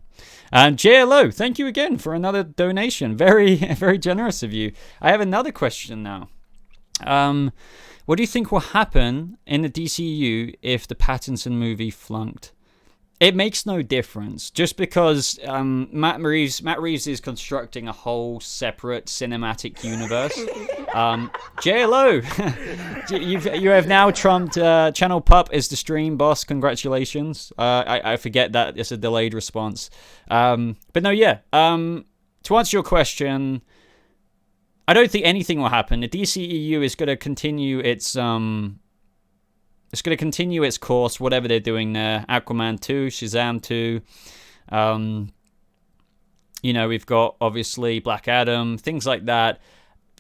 JLO, thank you again for another donation. Very, very generous of you. I have another question now. What do you think will happen in the DCU if the Pattinson movie flunked? It makes no difference. Just because Matt Reeves is constructing a whole separate cinematic universe. JLO, you have now trumped Channel Pup as the stream boss. Congratulations. I forget that it's a delayed response. But no, yeah. To answer your question, I don't think anything will happen. The DCEU is going to continue its it's going to continue its course, whatever they're doing there. Aquaman 2, Shazam 2. You know, we've got, obviously, Black Adam, things like that.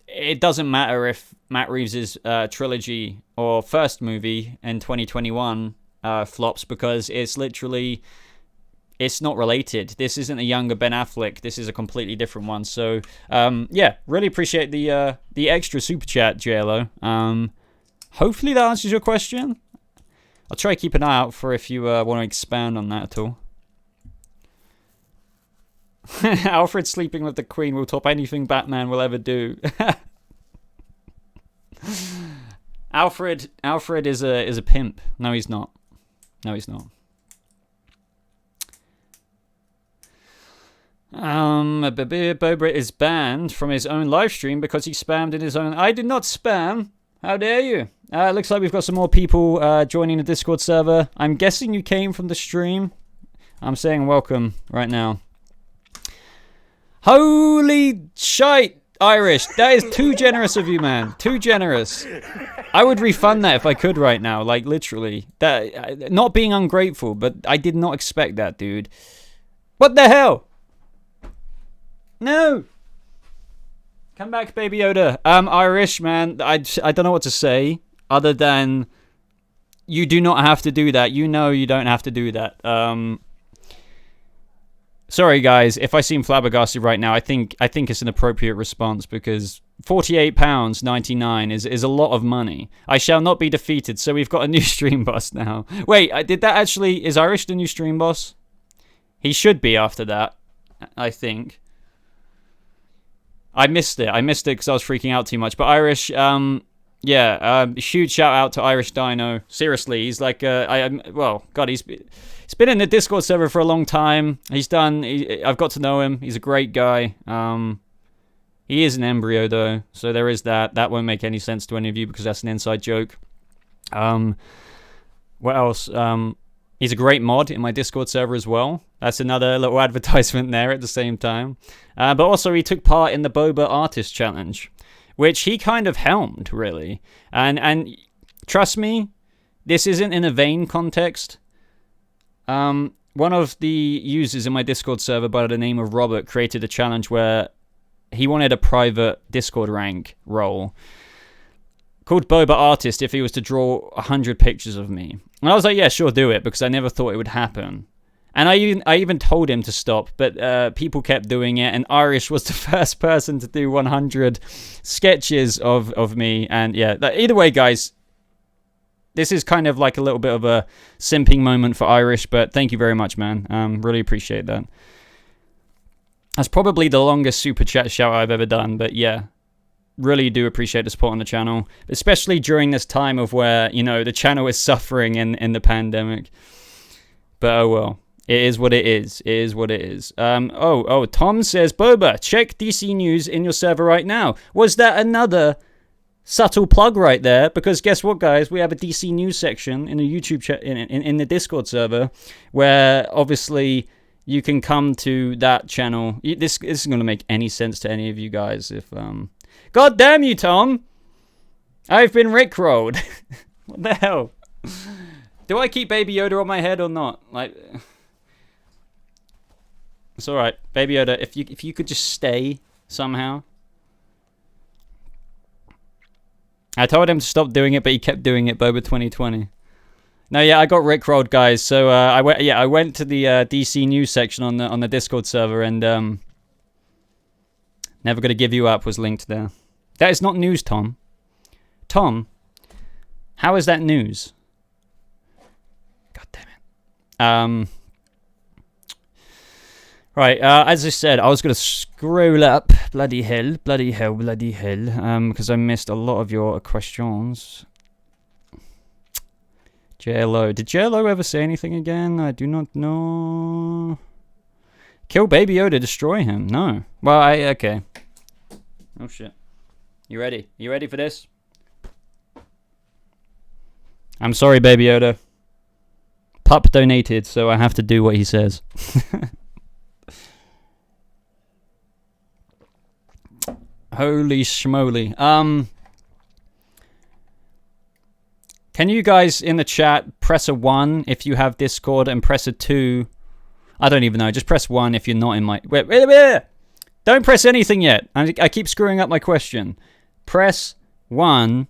It doesn't matter if Matt Reeves' trilogy or first movie in 2021 flops, because it's literally... It's not related. This isn't a younger Ben Affleck. This is a completely different one. So, yeah, really appreciate the extra super chat, JLO. Hopefully that answers your question. I'll try to keep an eye out for if you want to expand on that at all. Alfred sleeping with the Queen will top anything Batman will ever do. Alfred is a pimp. No, he's not. No, he's not. Boba is banned from his own live stream because he spammed in his own... I did not spam. How dare you? Looks like we've got some more people joining the Discord server. I'm guessing you came from the stream. I'm saying welcome right now. Holy shite, Irish. That is too generous of you, man. Too generous. I would refund that if I could right now. Like, literally. That, not being ungrateful, but I did not expect that, dude. What the hell? No! Come back, Baby Yoda. Irish, man, I don't know what to say other than you do not have to do that. You know you don't have to do that. Sorry, guys, if I seem flabbergasted right now, I think it's an appropriate response because £48.99 is a lot of money. I shall not be defeated, so we've got a new stream boss now. Wait, did that actually... Is Irish the new stream boss? He should be after that, I think. I missed it because I was freaking out too much. But Irish, huge shout out to Irish Dino. Seriously, he's like, well, God, he's been in the Discord server for a long time. I've got to know him. He's a great guy. He is an embryo though, so there is that. That won't make any sense to any of you because that's an inside joke. What else? He's a great mod in my Discord server as well. That's another little advertisement there at the same time. But also he took part in the Boba Artist Challenge, which he kind of helmed, really. And trust me, this isn't in a vain context. One of the users in my Discord server by the name of Robert created a challenge where he wanted a private Discord rank role called Boba Artist if he was to draw 100 pictures of me. And I was like, yeah, sure, do it, because I never thought it would happen. And I even told him to stop, but people kept doing it, and Irish was the first person to do 100 sketches of me. And yeah, either way, guys, this is kind of like a little bit of a simping moment for Irish, but thank you very much, man. Really appreciate that. That's probably the longest super chat shout I've ever done, but yeah. Really do appreciate the support on the channel, especially during this time of where, you know, the channel is suffering in the pandemic. But oh well, it is what it is. It is what it is. Tom says, Boba, check DC News in your server right now. Was that another subtle plug right there? Because guess what, guys? We have a DC News section in the YouTube chat in the Discord server where obviously you can come to that channel. This isn't going to make any sense to any of you guys if God damn you, Tom! I've been rickrolled. What the hell? Do I keep Baby Yoda on my head or not? Like, it's all right, Baby Yoda. If you could just stay somehow. I told him to stop doing it, but he kept doing it. Boba 2020. No, yeah, I got rickrolled, guys. So I went to the DC News section on the Discord server and Never Gonna Give You Up was linked there. That is not news, Tom. Tom, how is that news? God damn it. Right, as I said, I was going to scroll up. Bloody hell, bloody hell, bloody hell. Because I missed a lot of your questions. JLO. Did JLO ever say anything again? I do not know. Kill Baby Yoda, destroy him. No. Well, okay. Oh, shit. You ready? You ready for this? I'm sorry, Baby Yoda. Pup donated, so I have to do what he says. Holy schmoly. Can you guys in the chat press a 1 if you have Discord and press a 2? I don't even know. Just press 1 if you're not in my... Wait. Don't press anything yet. I keep screwing up my question. Press 1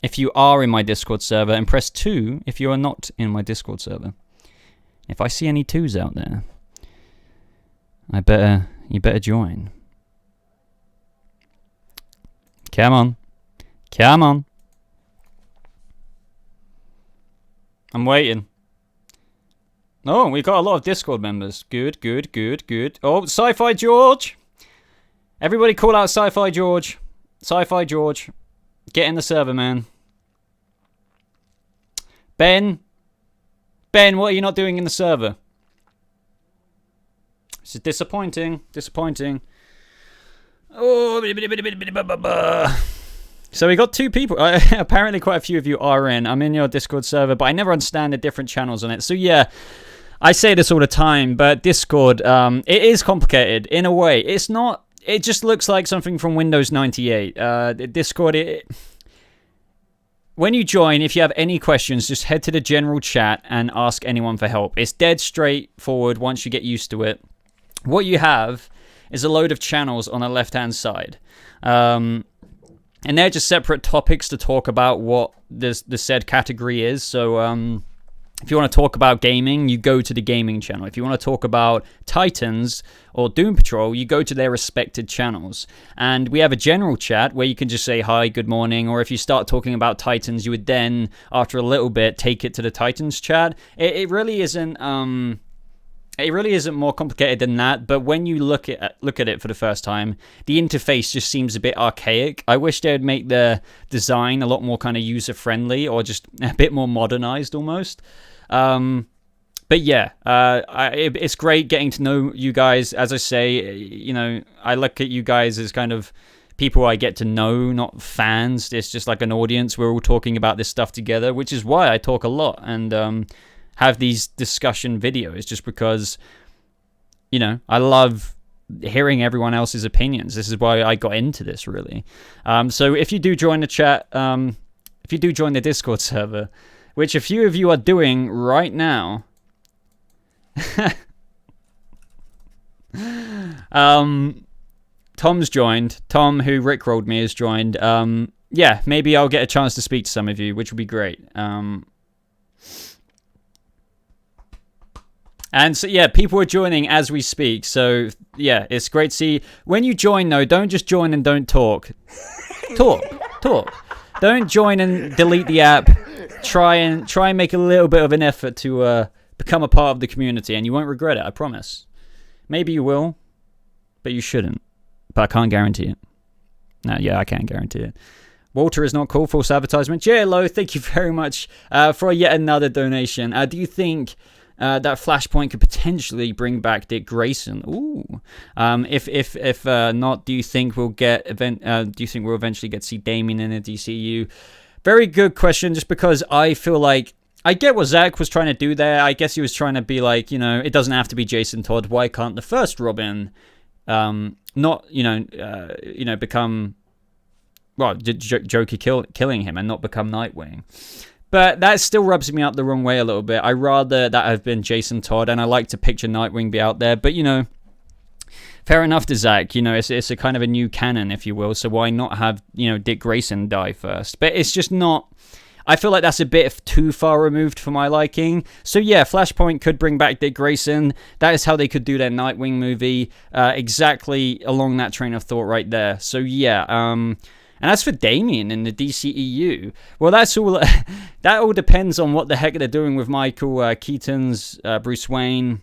if you are in my Discord server, and press 2 if you are not in my Discord server. If I see any 2s out there, you better join. Come on. Come on. I'm waiting. Oh, we've got a lot of Discord members. Good. Oh, Sci-Fi George. Everybody call out Sci-Fi George. Sci-Fi George. Get in the server, man. Ben, what are you not doing in the server? This is disappointing. Oh, so we got 2 people. Apparently quite a few of you are in. I'm in your Discord server, but I never understand the different channels on it. So yeah, I say this all the time, but Discord, it is complicated in a way. It's not, it just looks like something from Windows 98. Discord, when you join, if you have any questions, just head to the general chat and ask anyone for help. It's dead straightforward once you get used to it. What you have is a load of channels on the left-hand side. And they're just separate topics to talk about what the said category is. So if you want to talk about gaming, you go to the gaming channel. If you want to talk about Titans or Doom Patrol, you go to their respected channels. And we have a general chat where you can just say hi, good morning. Or if you start talking about Titans, you would then, after a little bit, take it to the Titans chat. It really isn't... It really isn't more complicated than that, but when you look at it for the first time, the interface just seems a bit archaic. I wish they would make the design a lot more kind of user-friendly or just a bit more modernized almost. But yeah, it's great getting to know you guys. As I say, you know, I look at you guys as kind of people I get to know, not fans. It's just like an audience. We're all talking about this stuff together, which is why I talk a lot and have these discussion videos, just because, you know, I love hearing everyone else's opinions. This is why I got into this, really. So if you do join the chat, if you do join the Discord server, which a few of you are doing right now, Tom's joined. Tom, who rickrolled me, has joined. Yeah, maybe I'll get a chance to speak to some of you, which would be great. And so, yeah, people are joining as we speak. So, yeah, it's great to see. When you join, though, don't just join and don't talk. Talk. Don't join and delete the app. Try and make a little bit of an effort to become a part of the community, and you won't regret it, I promise. Maybe you will, but you shouldn't. But I can't guarantee it. No, yeah, I can't guarantee it. Walter is not cool. False advertisement. JLO, thank you very much for yet another donation. Do you think... that Flashpoint could potentially bring back Dick Grayson? Ooh. If not, do you think we'll eventually get to see Damian in the DCU? Very good question, just because I feel like I get what Zach was trying to do there. I guess he was trying to be like, you know, it doesn't have to be Jason Todd. Why can't the first Robin not, become, well, Joker killing him and not become Nightwing? But that still rubs me up the wrong way a little bit. I'd rather that have been Jason Todd, and I like to picture Nightwing be out there. But, you know, fair enough to Zach. You know, it's a kind of a new canon, if you will. So why not have, you know, Dick Grayson die first? But it's just not... I feel like that's a bit too far removed for my liking. So yeah, Flashpoint could bring back Dick Grayson. That is how they could do their Nightwing movie. Exactly along that train of thought right there. So yeah, and as for Damian in the DCEU, well, that's all. That all depends on what the heck they're doing with Michael Keaton's Bruce Wayne.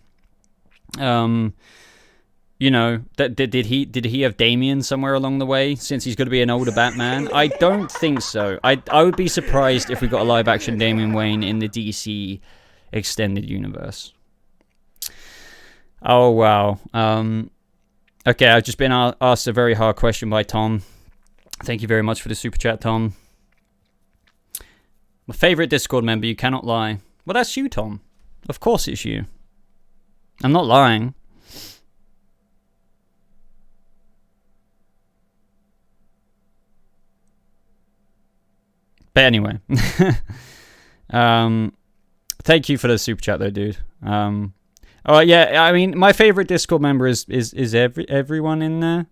You know, did he have Damian somewhere along the way, since he's going to be an older Batman? I don't think so. I would be surprised if we got a live action Damian Wayne in the DC extended universe. Oh wow. Okay, I've just been asked a very hard question by Tom. Thank you very much for the super chat, Tom. My favorite Discord member, you cannot lie. Well, that's you, Tom. Of course it's you. I'm not lying. But anyway. Thank you for the super chat, though, dude. Oh yeah, I mean, my favorite Discord member is everyone in there,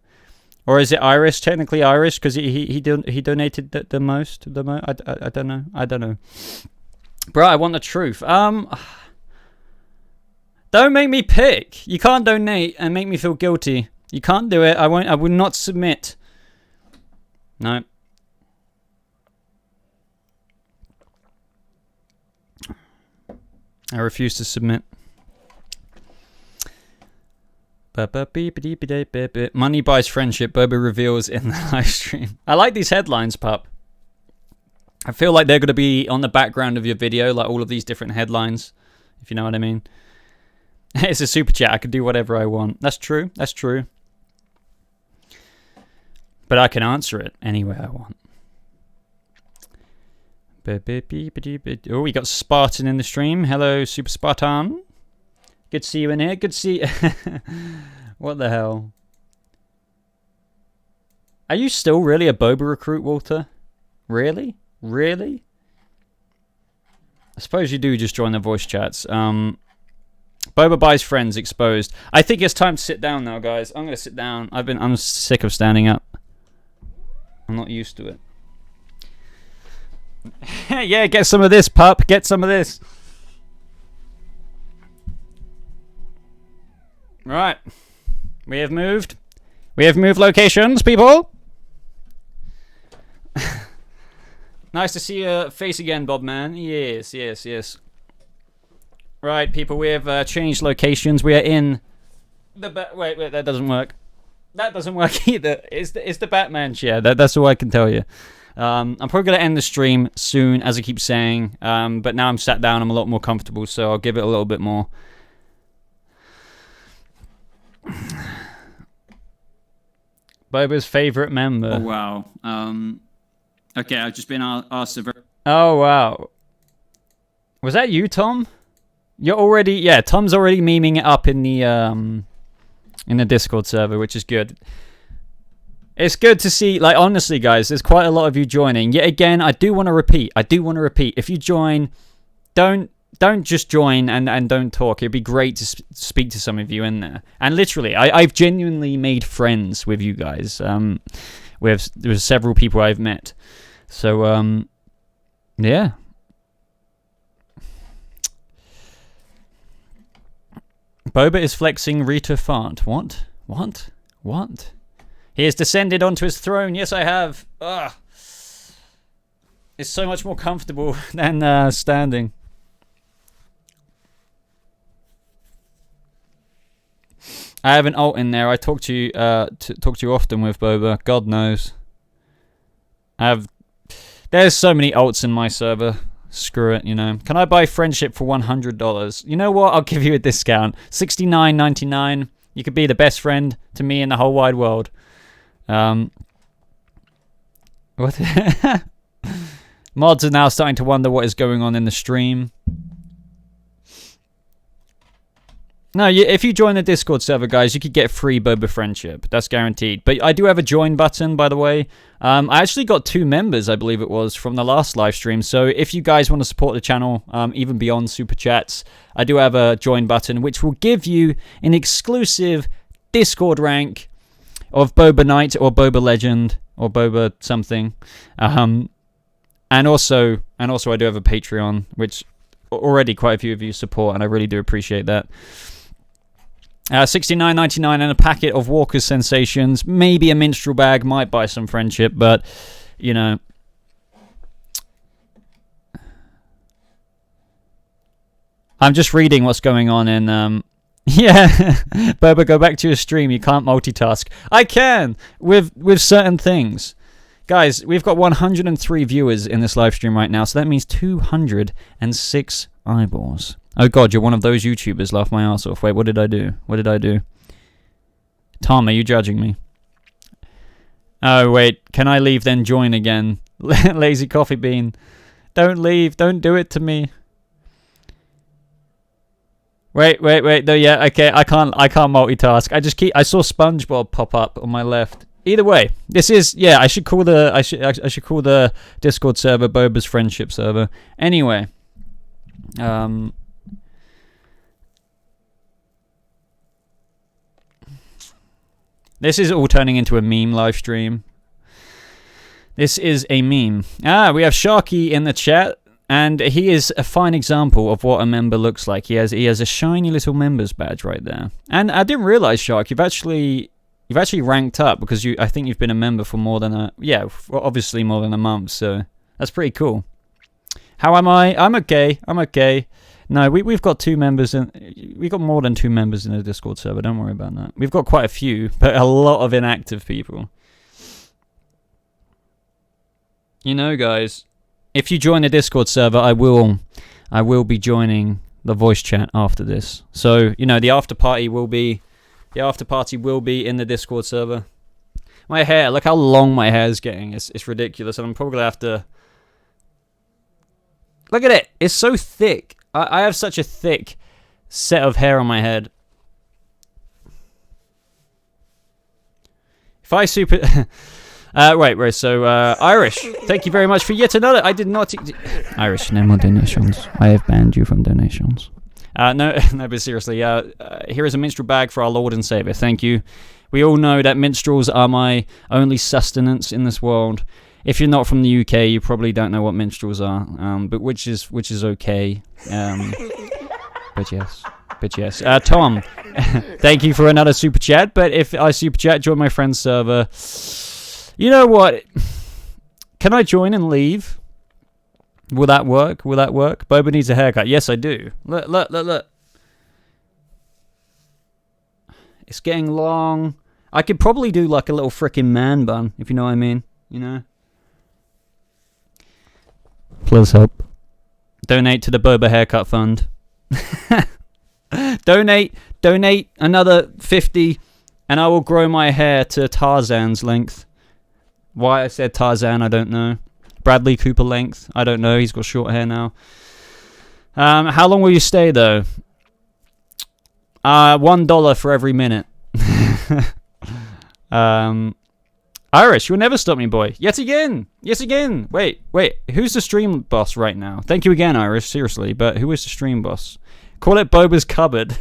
or is it Irish? Technically Irish, because he donated the most. I don't know. Bro, I want the truth. Don't make me pick. You can't donate and make me feel guilty. You can't do it. I won't. I will not submit. No. I refuse to submit. Money buys friendship, Boba reveals in the live stream. I like these headlines, pup. I feel like they're going to be on the background of your video, like all of these different headlines, if you know what I mean. It's a super chat. I can do whatever I want. That's true. That's true. But I can answer it any way I want. Oh, we got Spartan in the stream. Hello, Super Spartan. Good to see you in here. Good to see you. What the hell? Are you still really a Boba recruit, Walter? Really? Really? I suppose you do just join the voice chats. Boba buys friends exposed. I think it's time to sit down now, guys. I'm gonna sit down. I'm sick of standing up. I'm not used to it. Yeah, get some of this, pup. Get some of this. Right. We have moved. We have moved locations, people. Nice to see your face again, Bob, man. Yes, yes, yes. Right, people, we have changed locations. We are in the wait, that doesn't work. That doesn't work either. It's the Batman chair. That's all I can tell you. I'm probably going to end the stream soon, as I keep saying. But now I'm sat down, I'm a lot more comfortable, so I'll give it a little bit more. Boba's favorite member. Oh, wow. Okay, I've just been asked a very... Oh, wow. Was that you, Tom? You're already... Yeah, Tom's already memeing it up in the Discord server, which is good. It's good to see, like, honestly, guys, there's quite a lot of you joining. Yet again, I do want to repeat. If you join, don't just join and don't talk. It'd be great to speak to some of you in there. And literally, I've genuinely made friends with you guys. There's several people I've met. So, yeah. Boba is flexing Rita fart. What? He has descended onto his throne. Yes, I have. Ugh. It's so much more comfortable than standing. I have an alt in there. I talk to you often with Boba. God knows. There's so many alts in my server. Screw it, you know. Can I buy friendship for $100? You know what? I'll give you a discount. $69.99. You could be the best friend to me in the whole wide world. What? Mods are now starting to wonder what is going on in the stream. No, if you join the Discord server, guys, you could get free Boba friendship. That's guaranteed. But I do have a join button, by the way. I actually got 2 members, I believe it was, from the last live stream. So if you guys want to support the channel, even beyond super chats, I do have a join button, which will give you an exclusive Discord rank of Boba Knight or Boba Legend or Boba something. And also I do have a Patreon, which already quite a few of you support, and I really do appreciate that. $69.99 and a packet of Walker's Sensations. Maybe a minstrel bag. Might buy some friendship, but, you know. I'm just reading what's going on in... Yeah, Boba, go back to your stream. You can't multitask. I can, with certain things. Guys, we've got 103 viewers in this live stream right now, so that means 206 eyeballs. Oh god, you're one of those YouTubers. Laugh my ass off. Wait, what did I do? Tom, are you judging me? Oh, wait. Can I leave then join again? Lazy coffee bean. Don't leave. Don't do it to me. Wait. No, yeah, okay. I can't multitask. I saw SpongeBob pop up on my left. Either way, this is... Yeah, I should call the Discord server Boba's friendship server. Anyway... This is all turning into a meme live stream. This is a meme. We have Sharky in the chat, and he is a fine example of what a member looks like. He has a shiny little members badge right there. And I didn't realize, Shark, you've actually ranked up because I think you've been a member for more than obviously more than a month. So that's pretty cool. How am I? I'm okay. No, we've got 2 members, and we got more than 2 members in the Discord server. Don't worry about that. We've got quite a few, but a lot of inactive people. You know, guys, if you join the Discord server, I will be joining the voice chat after this. So the after party will be in the Discord server. My hair, look how long my hair is getting. It's ridiculous, and I'm probably gonna have to. Look at it. It's so thick. I have such a thick set of hair on my head. If I super... right, so, Irish, thank you very much for yet another... I did not... Irish, no more donations. I have banned you from donations. No, but seriously, here is a minstrel bag for our Lord and Savior. Thank you. We all know that minstrels are my only sustenance in this world. If you're not from the UK, you probably don't know what minstrels are, but which is okay. But yes. Tom, thank you for another super chat. But if I super chat, join my friend's server. You know what? Can I join and leave? Will that work? Boba needs a haircut. Yes, I do. Look. It's getting long. I could probably do like a little freaking man bun, if you know what I mean. Please help. Donate to the Boba Haircut Fund. Donate another 50, and I will grow my hair to Tarzan's length. Why I said Tarzan, I don't know. Bradley Cooper length, I don't know. He's got short hair now. How long will you stay though? $1 for every minute. Irish, you'll never stop me, boy. Yet again. Wait. Who's the stream boss right now? Thank you again, Irish. Seriously, but who is the stream boss? Call it Boba's cupboard.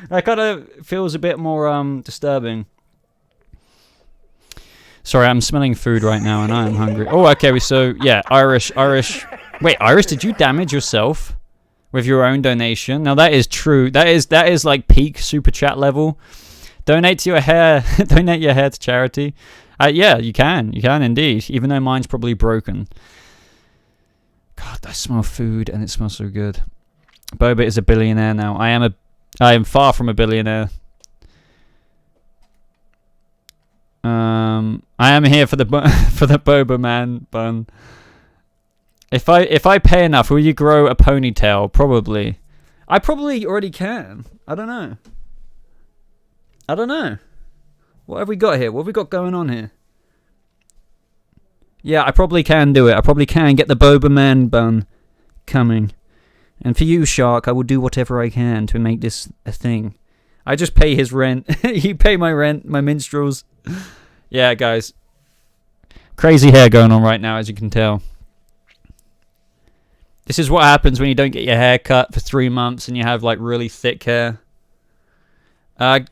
That kind of feels a bit more disturbing. Sorry, I'm smelling food right now, and I am hungry. Oh, okay. So yeah, Irish. Wait, Irish, did you damage yourself with your own donation? Now that is true. That is like peak super chat level. Donate your hair to charity. Yeah, you can indeed, even though mine's probably broken. God, I smell food and it smells so good. Boba is a billionaire now. I am far from a billionaire. I am here for the Boba man bun. If I pay enough, will you grow a ponytail? Probably. I probably already can. I don't know. What have we got here? What have we got going on here? Yeah, I probably can do it. I probably can get the Boba man bun coming. And for you, Shark, I will do whatever I can to make this a thing. I just pay his rent. You pay my rent, my minstrels. Yeah, guys. Crazy hair going on right now, as you can tell. This is what happens when you don't get your hair cut for 3 months and you have like really thick hair. That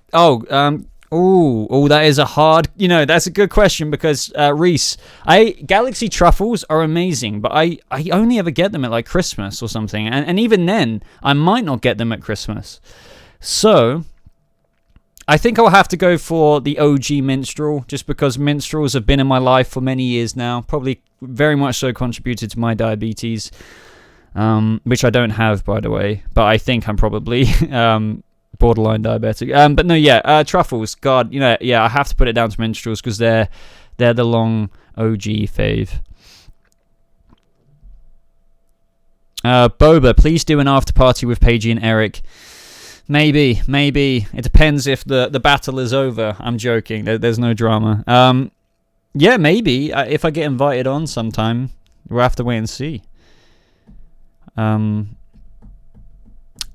is a hard, that's a good question because, Reese, Galaxy truffles are amazing, but I only ever get them at like Christmas or something. And even then, I might not get them at Christmas. So, I think I'll have to go for the OG minstrel, just because minstrels have been in my life for many years now. Probably very much so contributed to my diabetes, which I don't have, by the way, but I think I'm probably, borderline diabetic. But no, yeah, truffles. God, I have to put it down to minstrels because they're the long OG fave. Boba, please do an after party with Paigey and Eric. Maybe. It depends if the battle is over. I'm joking. There's no drama. Yeah, maybe if I get invited on sometime. We'll have to wait and see.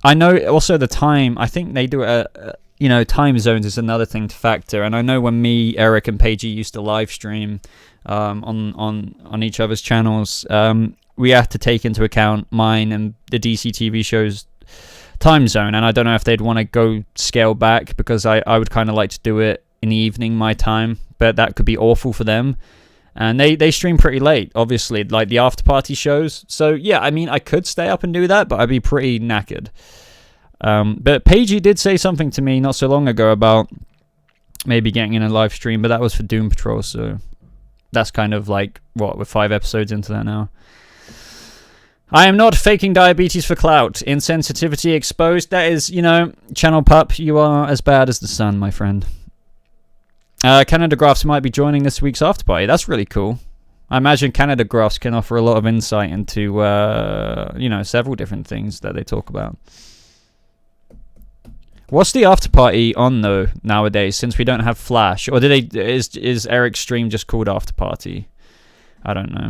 I know also the time, I think they do it, time zones is another thing to factor. And I know when me, Eric, and Paigey used to live stream on each other's channels, we have to take into account mine and the DCTV show's time zone, and I don't know if they'd want to go scale back, because I would kind of like to do it in the evening my time, but that could be awful for them. And they stream pretty late, obviously, like the after party shows. So yeah, I mean, I could stay up and do that, but I'd be pretty knackered. But Paigey did say something to me not so long ago about maybe getting in a live stream, but that was for Doom Patrol, so that's kind of like, what, we're 5 episodes into that now. I am not faking diabetes for clout. Insensitivity exposed. That is, Channel Pup, you are as bad as the sun, my friend. Canada Graphs might be joining this week's after party. That's really cool. I imagine Canada Graphs can offer a lot of insight into, several different things that they talk about. What's the after party on though nowadays? Since we don't have Flash, or is Eric's stream just called after party? I don't know.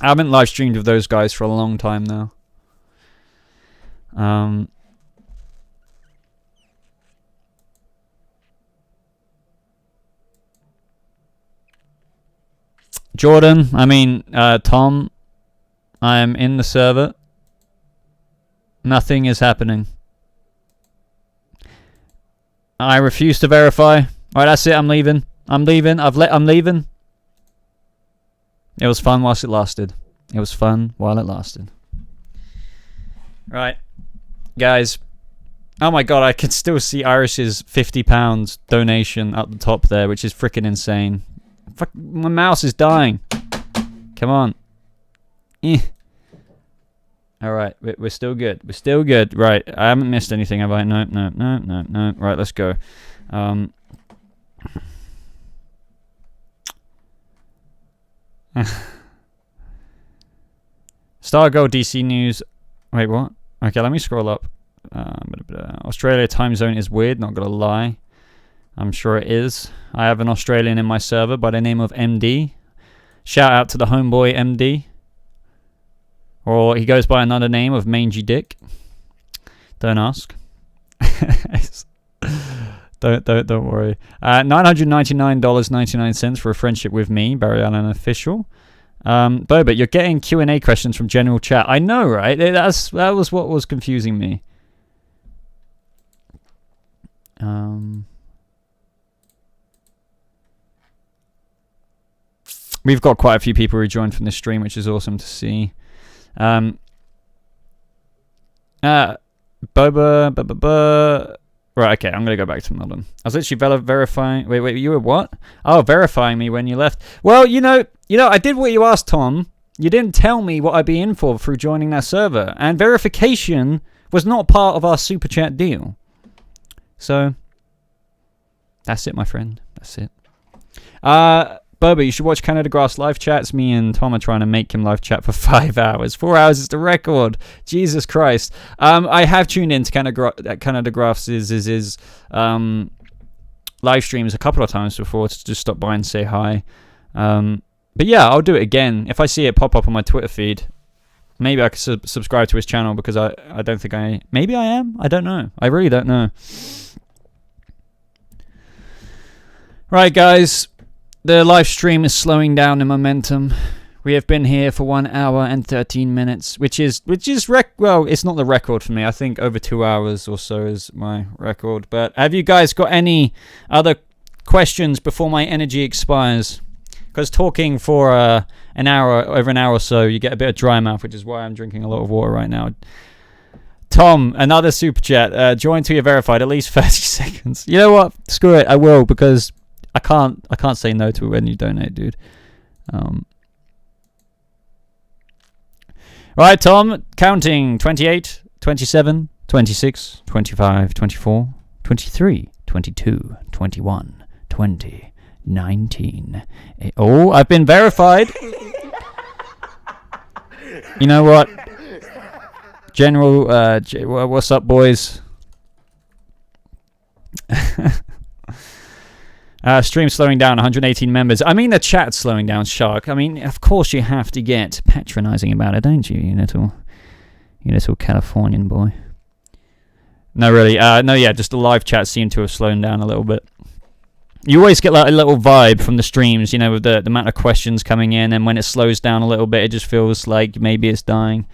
I haven't live streamed with those guys for a long time now. Jordan, Tom, I am in the server. Nothing is happening. I refuse to verify. Alright, that's it. I'm leaving. I'm leaving. I'm leaving. It was fun whilst it lasted. It was fun while it lasted. Right. Guys. Oh my god, I can still see Irish's £50 donation up the top there, which is freaking insane. Fuck, my mouse is dying. Come on. Alright, we're still good. We're still good. Right, I haven't missed anything, have I? No. Right, let's go. Stargirl DC News. Wait, what? Okay, let me scroll up. Australia time zone is weird, not gonna lie. I'm sure it is. I have an Australian in my server by the name of MD. Shout out to the homeboy MD. Or he goes by another name of Mangy Dick. Don't ask. Don't worry. $999.99 for a friendship with me, Barry Allen official. Boba, you're getting Q&A questions from general chat. I know, right? That was what was confusing me. We've got quite a few people who joined from the stream, which is awesome to see. Boba. Right, okay, I'm gonna go back to Melbourne. I was literally verifying. Wait, you were what? Oh, verifying me when you left. Well, I did what you asked, Tom. You didn't tell me what I'd be in for through joining that server, and verification was not part of our super chat deal. So that's it, my friend. That's it. Boba, you should watch Canada Graph's live chats. Me and Tom are trying to make him live chat for 5 hours. 4 hours is the record. Jesus Christ. I have tuned into Canada Graph's live streams a couple of times before to just stop by and say hi. But yeah, I'll do it again. If I see it pop up on my Twitter feed, maybe I could subscribe to his channel, because I don't think maybe I am? I don't know. I really don't know. Right, guys. The live stream is slowing down in momentum. We have been here for 1 hour and 13 minutes, which is well, it's not the record for me. I think over 2 hours or so is my record. But have you guys got any other questions before my energy expires? Because talking for over an hour or so, you get a bit of dry mouth, which is why I'm drinking a lot of water right now. Tom, another super chat. Join till you're verified. At least 30 seconds. You know what? Screw it. I will, because I can't say no to it when you donate, dude. Right, Tom, counting 28, 27, 26, 25, 24, 23, 22, 21, 20, 19. Oh, I've been verified. You know what? General, what's up, boys? Stream slowing down, 118 members. I mean, the chat's slowing down, Shark. I mean, of course you have to get patronizing about it, don't you, you little Californian boy? No, really. No, yeah, just the live chat seemed to have slowed down a little bit. You always get like a little vibe from the streams, you know, with the amount of questions coming in, and when it slows down a little bit, it just feels like maybe it's dying.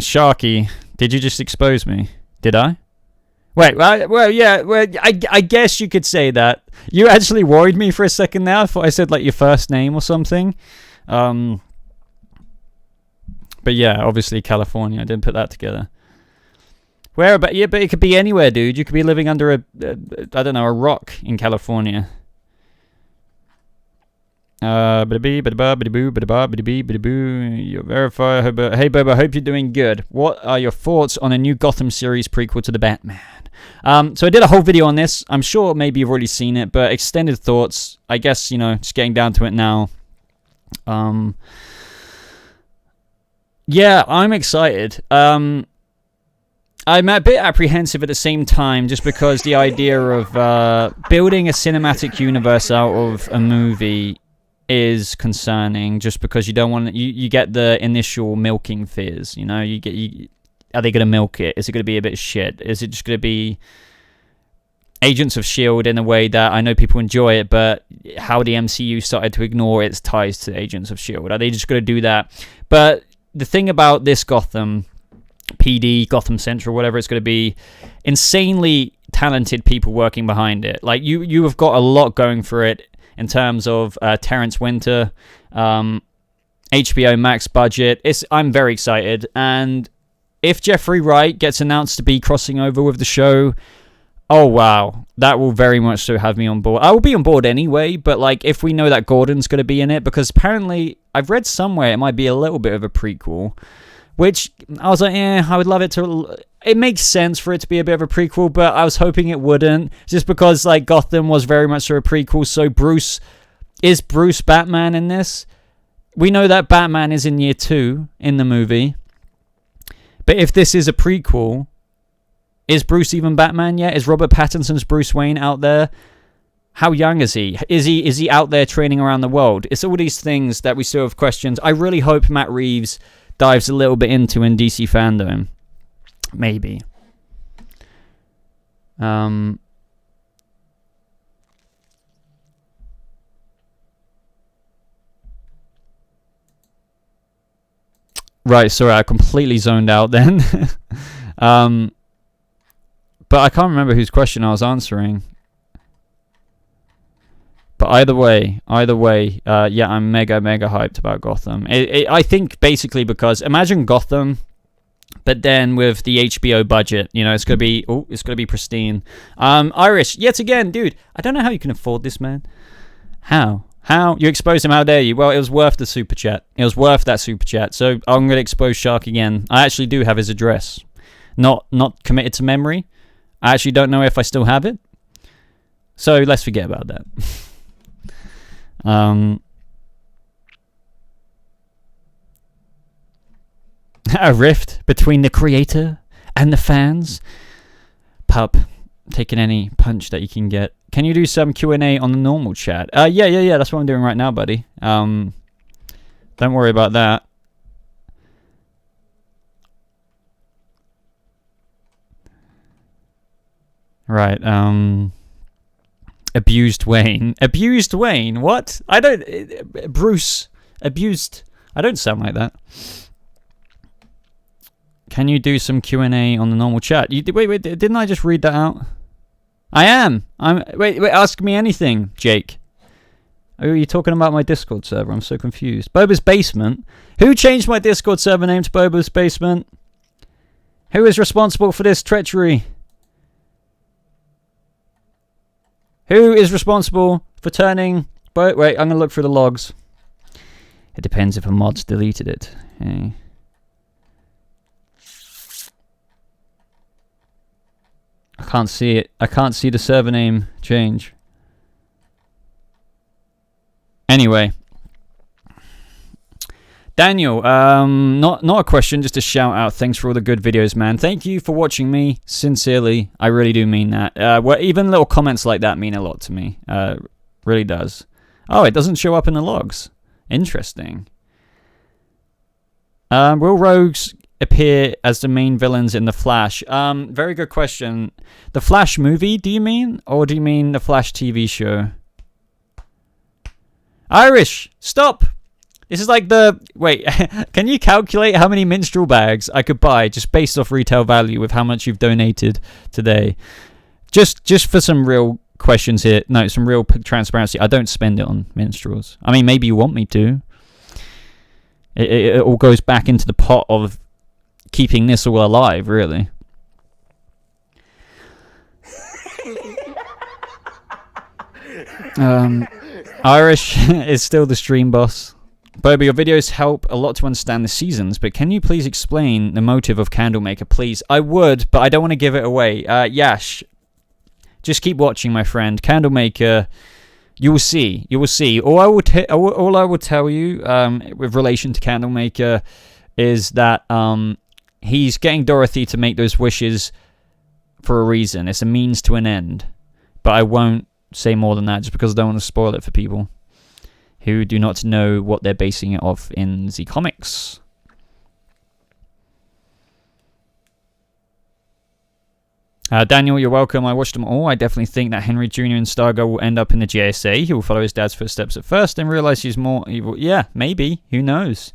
Sharky, did you just expose me? Did I? Wait, well, yeah, well, I guess you could say that. You actually worried me for a second there. I thought I said like your first name or something. But yeah, obviously California. I didn't put that together. Where about? Yeah, but it could be anywhere, dude. You could be living under I don't know, a rock in California. You're verified. Hey, Boba, hope you're doing good. What are your thoughts on a new Gotham series prequel to the Batman? So I did a whole video on this. I'm sure maybe you've already seen it, but extended thoughts. I guess, you know, just getting down to it now. Yeah, I'm excited. I'm a bit apprehensive at the same time, just because the idea of building a cinematic universe out of a movie is concerning, just because you don't want you get the initial milking fears. You know, are they going to milk it? Is it going to be a bit shit? Is it just going to be Agents of S.H.I.E.L.D. in a way that I know people enjoy it, but how the MCU started to ignore its ties to Agents of S.H.I.E.L.D.? Are they just going to do that? But the thing about this Gotham PD, Gotham Central, whatever it's going to be, insanely talented people working behind it. Like, you have got a lot going for it in terms of Terrence Winter, HBO Max budget. I'm very excited. And if Jeffrey Wright gets announced to be crossing over with the show, oh wow, that will very much so have me on board. I will be on board anyway, but like, if we know that Gordon's going to be in it, because apparently I've read somewhere it might be a little bit of a prequel, which I was like, I would love it to. It makes sense for it to be a bit of a prequel, but I was hoping it wouldn't, just because like Gotham was very much so a prequel. So is Bruce Batman in this? We know that Batman is in year 2 in the movie, but if this is a prequel, is Bruce even Batman yet? Is Robert Pattinson's Bruce Wayne out there? How young is he? Is he out there training around the world? It's all these things that we still have questions. I really hope Matt Reeves dives a little bit into in DC fandom. Maybe. Right, sorry, I completely zoned out then. But I can't remember whose question I was answering. But either way, yeah, I'm mega hyped about Gotham. I think basically because imagine Gotham, but then with the HBO budget, you know, it's gonna be pristine. Irish, yet again, dude. I don't know how you can afford this, man. How you exposed him? How dare you? Well, it was worth the super chat. It was worth that super chat. So I'm gonna expose Shark again. I actually do have his address, not committed to memory. I actually don't know if I still have it. So let's forget about that. A rift between the creator and the fans. Pup, taking any punch that you can get. Can you do some Q&A on the normal chat? Yeah. That's what I'm doing right now, buddy. Don't worry about that. Right. Abused Wayne. Abused Wayne? What? I don't... Bruce. Abused. I don't sound like that. Can you do some Q&A on the normal chat? Wait, didn't I just read that out? I am. Wait, ask me anything, Jake. Oh, are you talking about my Discord server? I'm so confused. Boba's Basement? Who changed my Discord server name to Boba's Basement? Who is responsible for this treachery? Who is responsible for turning... Wait, I'm going to look through the logs. It depends if a mod's deleted it. Okay. I can't see it. I can't see the server name change. Anyway. Daniel, not a question, just a shout out. Thanks for all the good videos, man. Thank you for watching me. Sincerely, I really do mean that. Even little comments like that mean a lot to me. Really does. Oh, it doesn't show up in the logs. Interesting. Will Rogues appear as the main villains in The Flash? Very good question. The Flash movie, do you mean? Or do you mean the Flash TV show? Irish, stop! This is like the... Wait, can you calculate how many minstrel bags I could buy just based off retail value with how much you've donated today? Just for some real questions here. No, some real transparency. I don't spend it on minstrels. I mean, maybe you want me to. It all goes back into the pot of keeping this all alive, really. Irish is still the stream boss. Boba, your videos help a lot to understand the seasons, but can you please explain the motive of Candlemaker, please? I would, but I don't want to give it away. Yash, just keep watching, my friend. Candlemaker, you will see. You will see. All I will tell you with relation to Candlemaker is that he's getting Dorothy to make those wishes for a reason. It's a means to an end. But I won't say more than that just because I don't want to spoil it for people who do not know what they're basing it off in the comics. Daniel, you're welcome. I watched them all. I definitely think that Henry Jr. and Stargirl will end up in the JSA. He will follow his dad's footsteps at first and realize he's more evil. Yeah, maybe. Who knows?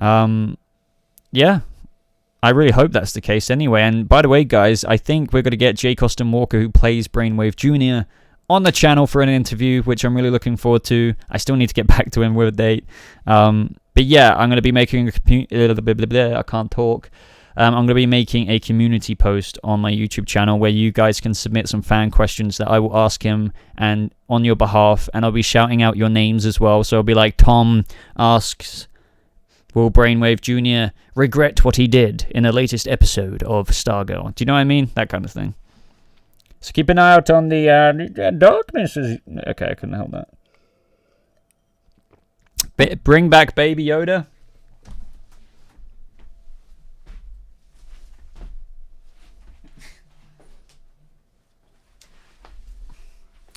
Yeah. I really hope that's the case anyway. And by the way, guys, I think we're going to get Jake Austin Walker, who plays Brainwave Jr., on the channel for an interview, which I'm really looking forward to. I still need to get back to him with a date. But yeah, I'm going to be making I can't talk. I'm going to be making a community post on my YouTube channel where you guys can submit some fan questions that I will ask him and on your behalf, and I'll be shouting out your names as well. So I'll be like, Tom asks, will Brainwave Jr. regret what he did in the latest episode of Stargirl? Do you know what I mean? That kind of thing. So keep an eye out on the darkness. Okay, I couldn't help that. Bring back Baby Yoda.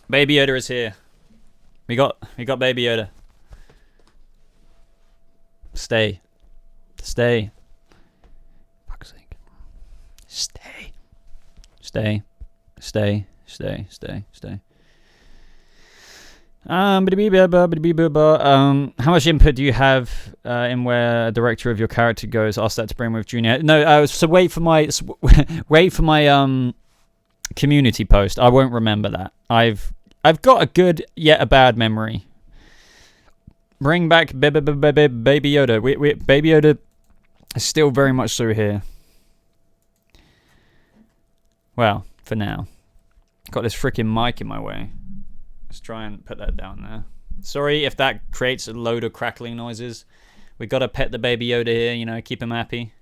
Baby Yoda is here. We got Baby Yoda. Stay. Fuck's sake. Stay. How much input do you have in where a director of your character goes? Ask that to Brainwave Jr. No, so wait for my community post. I won't remember that. I've got a good yet a bad memory. Bring back Baby Yoda. Baby Yoda is still very much so here. Well, for now. Got this freaking mic in my way. Let's try and put that down there. Sorry if that creates a load of crackling noises. We gotta pet the Baby Yoda here, keep him happy.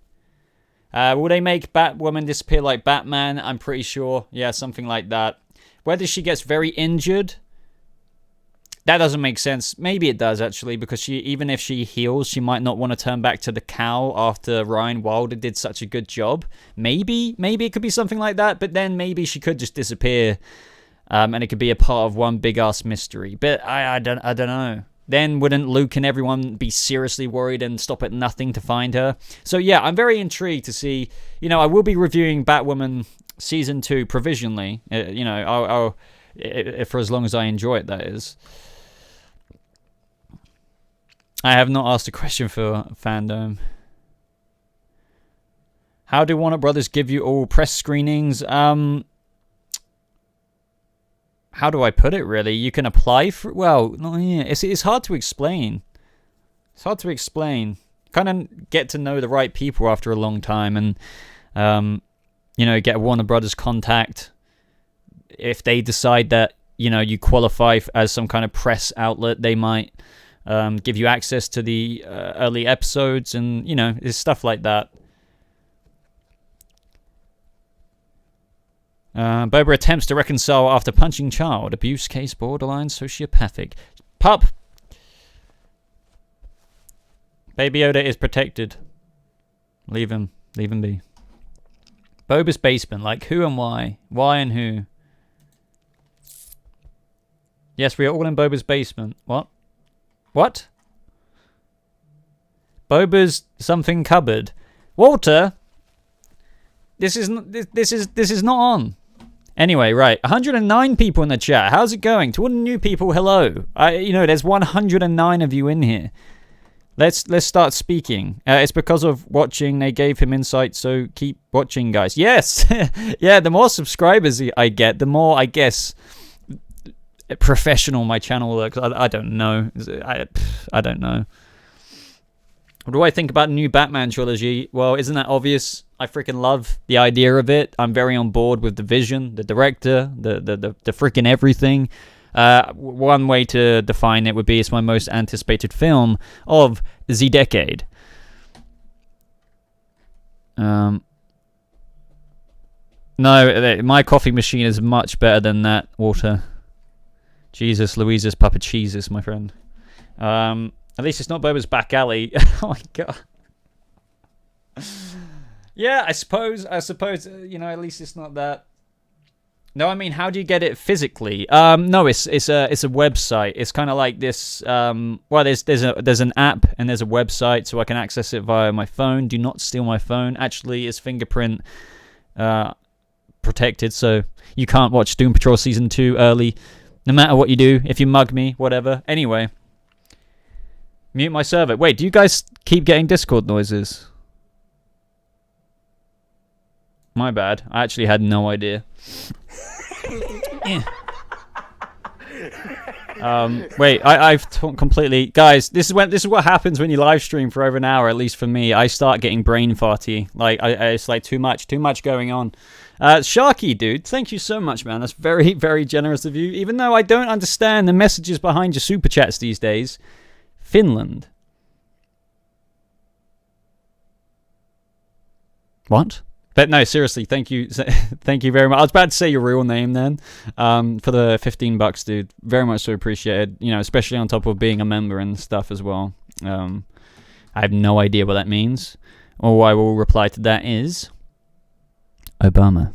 Will they make Batwoman disappear like Batman? I'm pretty sure. Yeah, something like that. Whether she gets very injured, that doesn't make sense. Maybe it does, actually, because even if she heals, she might not want to turn back to the cow after Ryan Wilder did such a good job. Maybe it could be something like that, but then maybe she could just disappear, and it could be a part of one big-ass mystery. But I don't know. Then wouldn't Luke and everyone be seriously worried and stop at nothing to find her? So yeah, I'm very intrigued to see. I will be reviewing Batwoman Season 2 provisionally. I'll for as long as I enjoy it, that is. I have not asked a question for fandom. How do Warner Brothers give you all press screenings? How do I put it, really? You can apply for... Well, yeah, it's hard to explain. It's hard to explain. Kind of get to know the right people after a long time and, get a Warner Brothers contact. If they decide that, you qualify as some kind of press outlet, they might... give you access to the early episodes and, it's stuff like that. Boba attempts to reconcile after punching child. Abuse case borderline sociopathic. Pup! Baby Yoda is protected. Leave him be. Boba's basement. Like, who and why? Why and who? Yes, we are all in Boba's basement. What? What? Boba's something cupboard. Walter, this is not on. Anyway, right, 109 people in the chat. How's it going? To all the new people, hello. There's 109 of you in here. Let's start speaking. It's because of watching. They gave him insight, so keep watching, guys. Yes, yeah. The more subscribers I get, the more, I guess, professional my channel looks. I don't know. I don't know. What do I think about the new Batman trilogy? Well, isn't that obvious? I freaking love the idea of it. I'm very on board with the vision, the director, the freaking everything. One way to define it would be it's my most anticipated film of the decade. No, my coffee machine is much better than that, Walter. Jesus, Louisa's Papa Jesus, my friend. At least it's not Boba's back alley. Oh my god. Yeah, I suppose, at least it's not that. No, I mean, how do you get it physically? No, it's a website. It's kind of like this. There's an app and there's a website, so I can access it via my phone. Do not steal my phone. Actually, it's fingerprint protected, so you can't watch Doom Patrol Season 2 early, no matter what you do. If you mug me, whatever. Anyway, mute my server. Wait, do you guys keep getting Discord noises? My bad. I actually had no idea. Yeah. Wait, I've completely, guys. This is what happens when you live stream for over an hour. At least for me, I start getting brain farty. Like it's like too much going on. Sharky, dude, thank you so much, man. That's very, very generous of you. Even though I don't understand the messages behind your super chats these days. Finland. What? But no, seriously, thank you very much. I was about to say your real name then, for the $15, dude. Very much so appreciated. Especially on top of being a member and stuff as well. I have no idea what that means. All I will reply to that is Obama.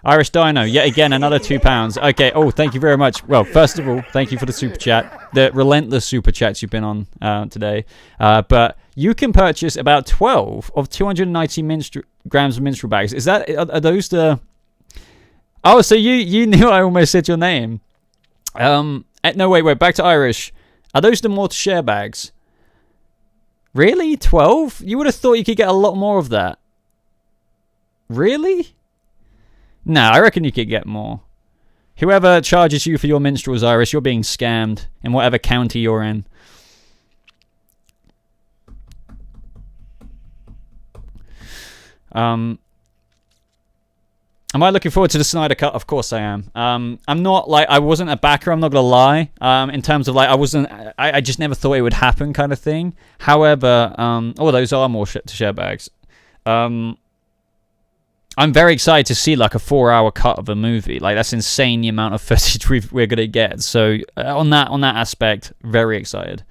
Irish Dino, yet again, another £2. Okay, thank you very much. Well, first of all, thank you for the super chat. The relentless super chats you've been on today. But you can purchase about 12 of 290 grams of menstrual bags. Is that, are those the... Oh, so you knew I almost said your name. No, wait, back to Irish. Are those the more to share bags? Really? 12? You would have thought you could get a lot more of that. Really? No, I reckon you could get more. Whoever charges you for your minstrels, Irish, you're being scammed in whatever county you're in. Am I looking forward to the Snyder Cut? Of course I am. I'm not, I wasn't a backer, I'm not going to lie. In terms of, I just never thought it would happen kind of thing. However, those are more to share bags. I'm very excited to see a 4-hour cut of a movie. That's insane, the amount of footage we're gonna get. So on that aspect, very excited.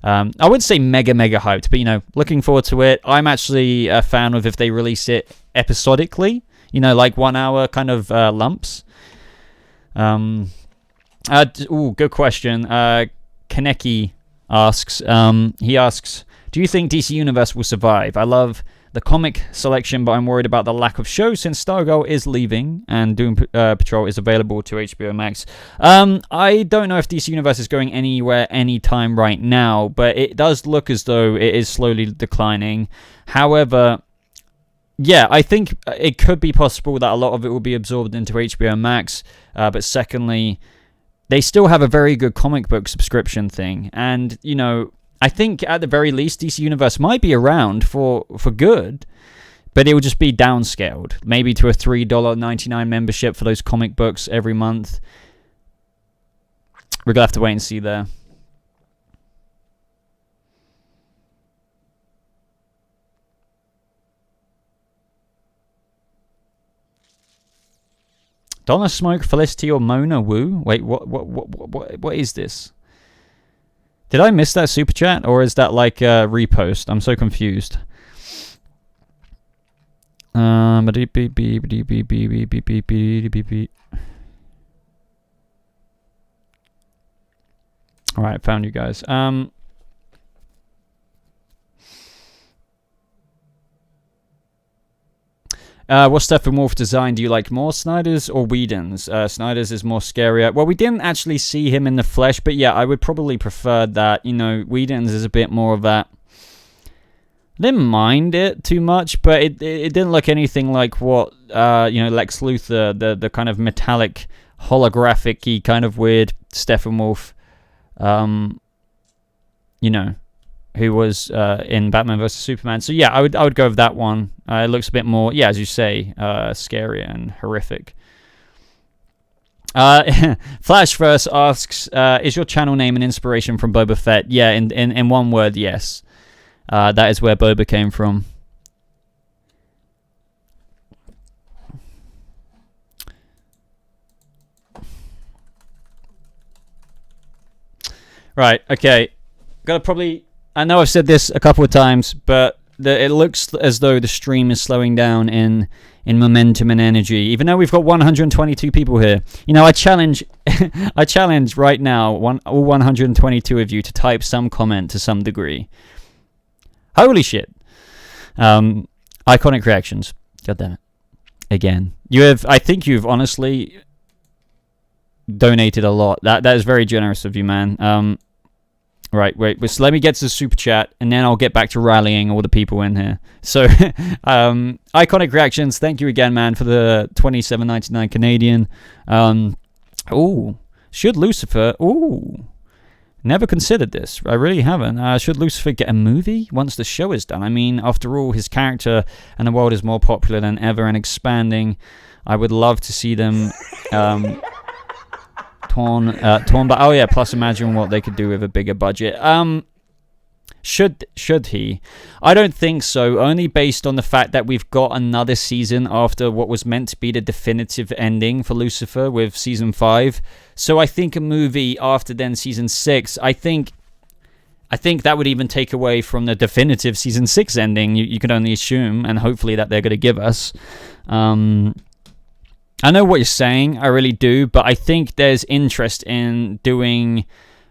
I wouldn't say mega hyped, but looking forward to it. I'm actually a fan of if they release it episodically. 1 hour kind of lumps. Good question. Kaneki asks. He asks, do you think DC Universe will survive? I love the comic selection, but I'm worried about the lack of shows since Stargirl is leaving and Doom Patrol is available to HBO Max. I don't know if DC Universe is going anywhere anytime right now, but it does look as though it is slowly declining. However, yeah, I think it could be possible that a lot of it will be absorbed into HBO Max, but secondly, they still have a very good comic book subscription thing, and, I think at the very least DC Universe might be around for good, but it will just be downscaled, maybe to a $3.99 membership for those comic books every month. We're going to have to wait and see there. Donna Smoke, Felicity, or Mona Wu? Wait, what is this? Did I miss that super chat, or is that like a repost? I'm so confused. All right, found you guys. What Steppenwolf design do you like more, Snyder's or Whedon's? Snyder's is more scarier. Well, we didn't actually see him in the flesh, but yeah, I would probably prefer that. Whedon's is a bit more of that. I didn't mind it too much, but it didn't look anything like what Lex Luthor, the kind of metallic, holographic-y kind of weird Steppenwolf, who was in Batman vs Superman. So yeah, I would go with that one. It looks a bit more, yeah, as you say, scary and horrific. Flashverse asks, is your channel name an inspiration from Boba Fett? Yeah, in one word, yes. That is where Boba came from. Right, okay. I know I've said this a couple of times, but it looks as though the stream is slowing down in momentum and energy, even though we've got 122 people here. I challenge right now all 122 of you to type some comment to some degree. Holy shit. Iconic reactions. God damn it. Again. I think you've honestly donated a lot. That is very generous of you, man. Right, wait. So let me get to the super chat, and then I'll get back to rallying all the people in here. So, iconic reactions. Thank you again, man, for the $27.99 Canadian. Should Lucifer? Never considered this. I really haven't. Should Lucifer get a movie once the show is done? I mean, after all, his character and the world is more popular than ever and expanding. I would love to see them torn. But oh yeah, plus imagine what they could do with a bigger budget. Should he? I don't think so, only based on the fact that we've got another season after what was meant to be the definitive ending for Lucifer with season 5. So I think a movie after then season 6, I think that would even take away from the definitive season 6 ending. You can only assume, and hopefully that they're going to give us. I know what you're saying, I really do, but I think there's interest in doing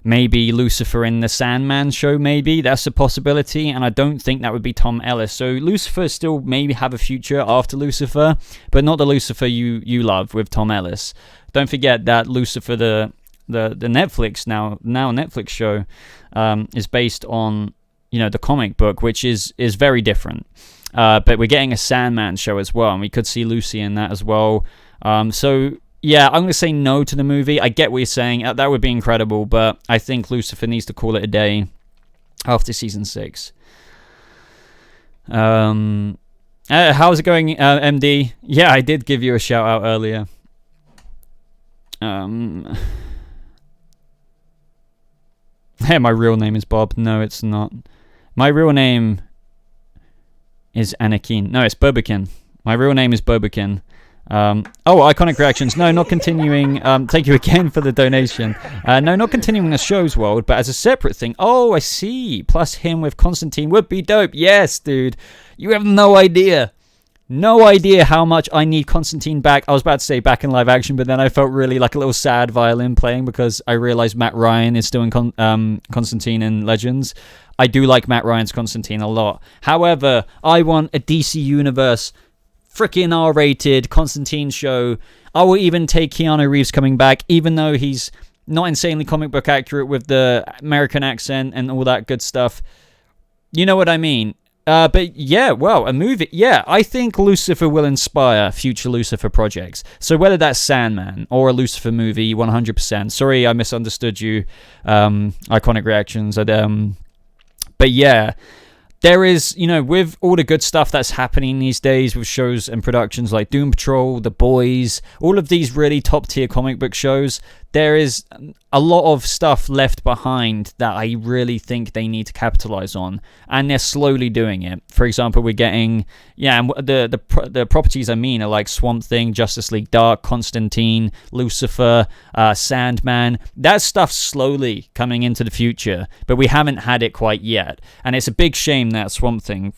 maybe Lucifer in the Sandman show, maybe. That's a possibility, and I don't think that would be Tom Ellis. So Lucifer still maybe have a future after Lucifer, but not the Lucifer you love with Tom Ellis. Don't forget that Lucifer, the Netflix now Netflix show, is based on the comic book, which is very different. But we're getting a Sandman show as well, and we could see Lucy in that as well. So yeah, I'm going to say no to the movie. I get what you're saying. That would be incredible, but I think Lucifer needs to call it a day after season 6. How's it going, MD? Yeah, I did give you a shout out earlier. Hey, my real name is Bob. No, it's not. My real name is Anakin. No, it's Bobakin. My real name is Bobakin. Iconic reactions. No, not continuing. Thank you again for the donation. No, not continuing the show's world, but as a separate thing. Oh, I see. Plus him with Constantine would be dope. Yes, dude. You have no idea. No idea how much I need Constantine back. I was about to say back in live action, but then I felt really like a little sad violin playing because I realized Matt Ryan is doing Constantine in Legends. I do like Matt Ryan's Constantine a lot. However, I want a DC Universe freaking R-rated Constantine show. I will even take Keanu Reeves coming back, even though he's not insanely comic book accurate with the American accent and all that good stuff. You know what I mean? But yeah, well, a movie. Yeah, I think Lucifer will inspire future Lucifer projects. So whether that's Sandman or a Lucifer movie, 100%. Sorry, I misunderstood you. Iconic reactions. But yeah. There is, with all the good stuff that's happening these days with shows and productions like Doom Patrol, The Boys, all of these really top-tier comic book shows, there is a lot of stuff left behind that I really think they need to capitalize on, and they're slowly doing it. For example, we're getting, the properties I mean are like Swamp Thing, Justice League Dark, Constantine, Lucifer, Sandman. That stuff's slowly coming into the future, but we haven't had it quite yet, and it's a big shame that Swamp Thing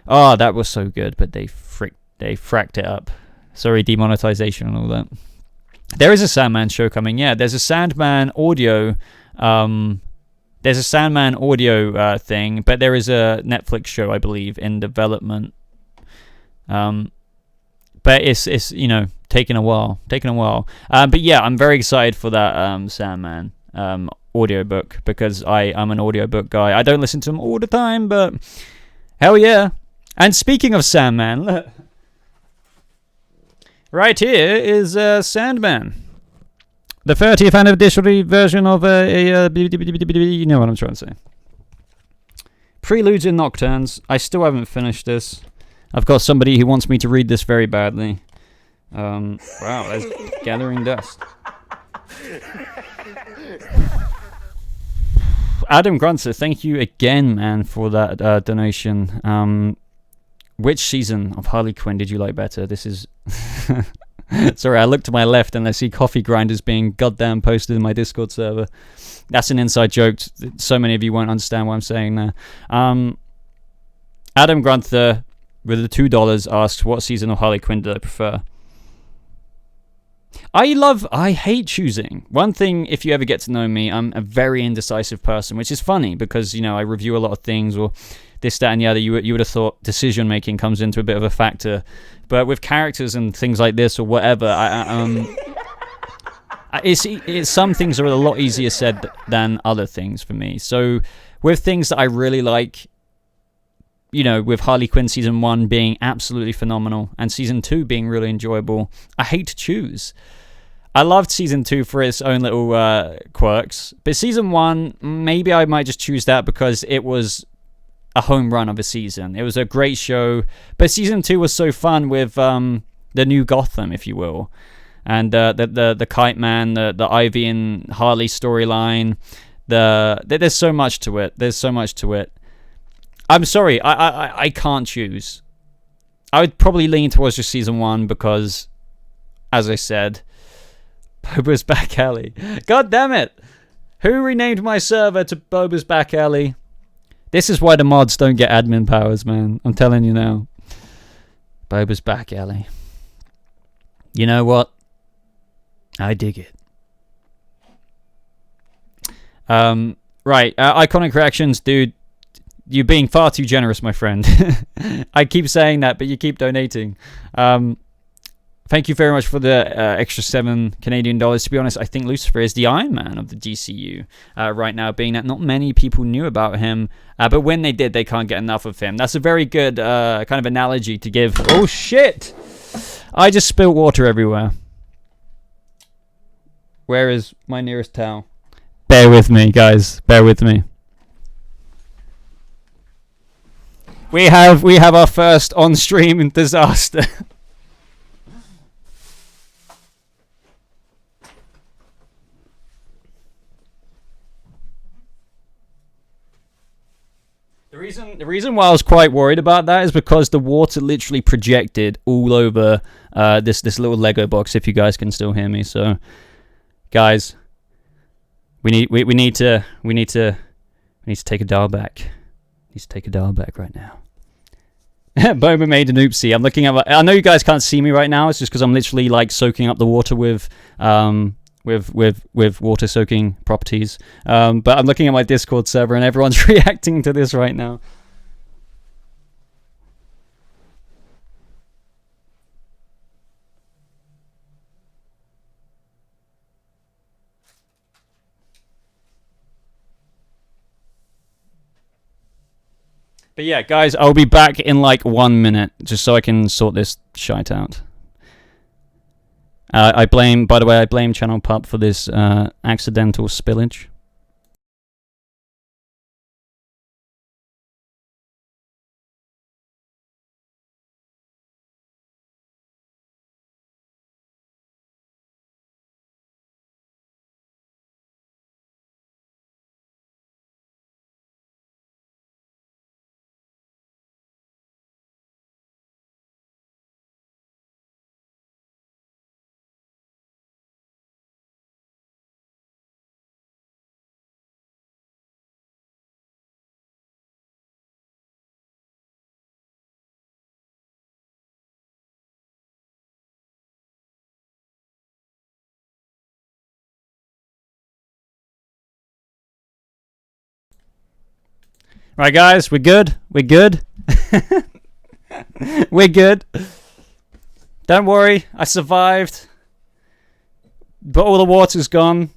that was so good, but they fracked it up. Sorry, demonetization and all that. There is a Sandman show coming. Yeah, there's a Sandman audio. There's a Sandman audio thing, but there is a Netflix show, I believe, in development. But it's you know, taking a while. But yeah, I'm very excited for that Sandman audiobook, because I'm an audiobook guy. I don't listen to them all the time, but hell yeah. And speaking of Sandman, look, right here is Sandman, the 30th anniversary version of you know what I'm trying to say. Preludes and Nocturnes. I still haven't finished this. I've got somebody who wants me to read this very badly. Wow, there's gathering dust. Adam Grunzer, thank you again, man, for that donation. Which season of Harley Quinn did you like better? This is... Sorry, I look to my left and I see coffee grinders being goddamn posted in my Discord server. That's an inside joke. So many of you won't understand what I'm saying there. Adam Grunther with the $2 asks, what season of Harley Quinn did I prefer? I hate choosing. One thing, if you ever get to know me, I'm a very indecisive person, which is funny because, you know, I review a lot of things, or this, that, and the other. You would have thought decision making comes into a bit of a factor, but with characters and things like this or whatever, it's some things are a lot easier said than other things for me. So with things that I really like, you know, with Harley Quinn season 1 being absolutely phenomenal and season 2 being really enjoyable, I hate to choose. I loved season 2 for its own little quirks, but season 1, maybe I might just choose that because it was a home run of a season. It was a great show, but season 2 was so fun with the new Gotham, if you will, and the Kite Man, the Ivy and Harley storyline. There's so much to it. I'm sorry, I can't choose. I would probably lean towards just season 1 because, as I said, Boba's Back Alley. God damn it! Who renamed my server to Boba's Back Alley? This is why the mods don't get admin powers, man. I'm telling you now. Boba's Back Alley. You know what? I dig it. Right, Iconic Reactions, dude. You're being far too generous, my friend. I keep saying that, but you keep donating. Thank you very much for the extra $7 Canadian. To be honest, I think Lucifer is the Iron Man of the DCU right now, being that not many people knew about him. But when they did, they can't get enough of him. That's a very good kind of analogy to give. Oh, shit! I just spilled water everywhere. Where is my nearest towel? Bear with me, guys. Bear with me. We have our first on-stream disaster. The reason why I was quite worried about that is because the water literally projected all over this little Lego box. If you guys can still hear me, so guys, we need to take a dial back. Need to take a dial back right now. Boba made an oopsie. I'm looking at. I know you guys can't see me right now. It's just because I'm literally like soaking up the water with water soaking properties. But I'm looking at my Discord server and everyone's reacting to this right now. But yeah, guys, I'll be back in like 1 minute, just so I can sort this shite out. By the way, I blame Channel Pup for this accidental spillage. Right, guys, we're good. We're good. We're good. Don't worry, I survived. But all the water's gone.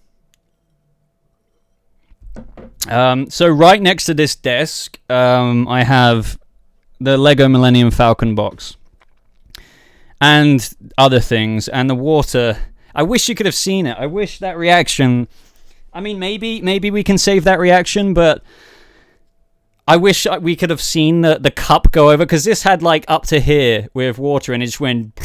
So right next to this desk, I have the Lego Millennium Falcon box. And other things. And the water. I wish you could have seen it. I wish that reaction... I mean, maybe we can save that reaction, but... I wish we could have seen the cup go over, because this had like up to here with water and it just went,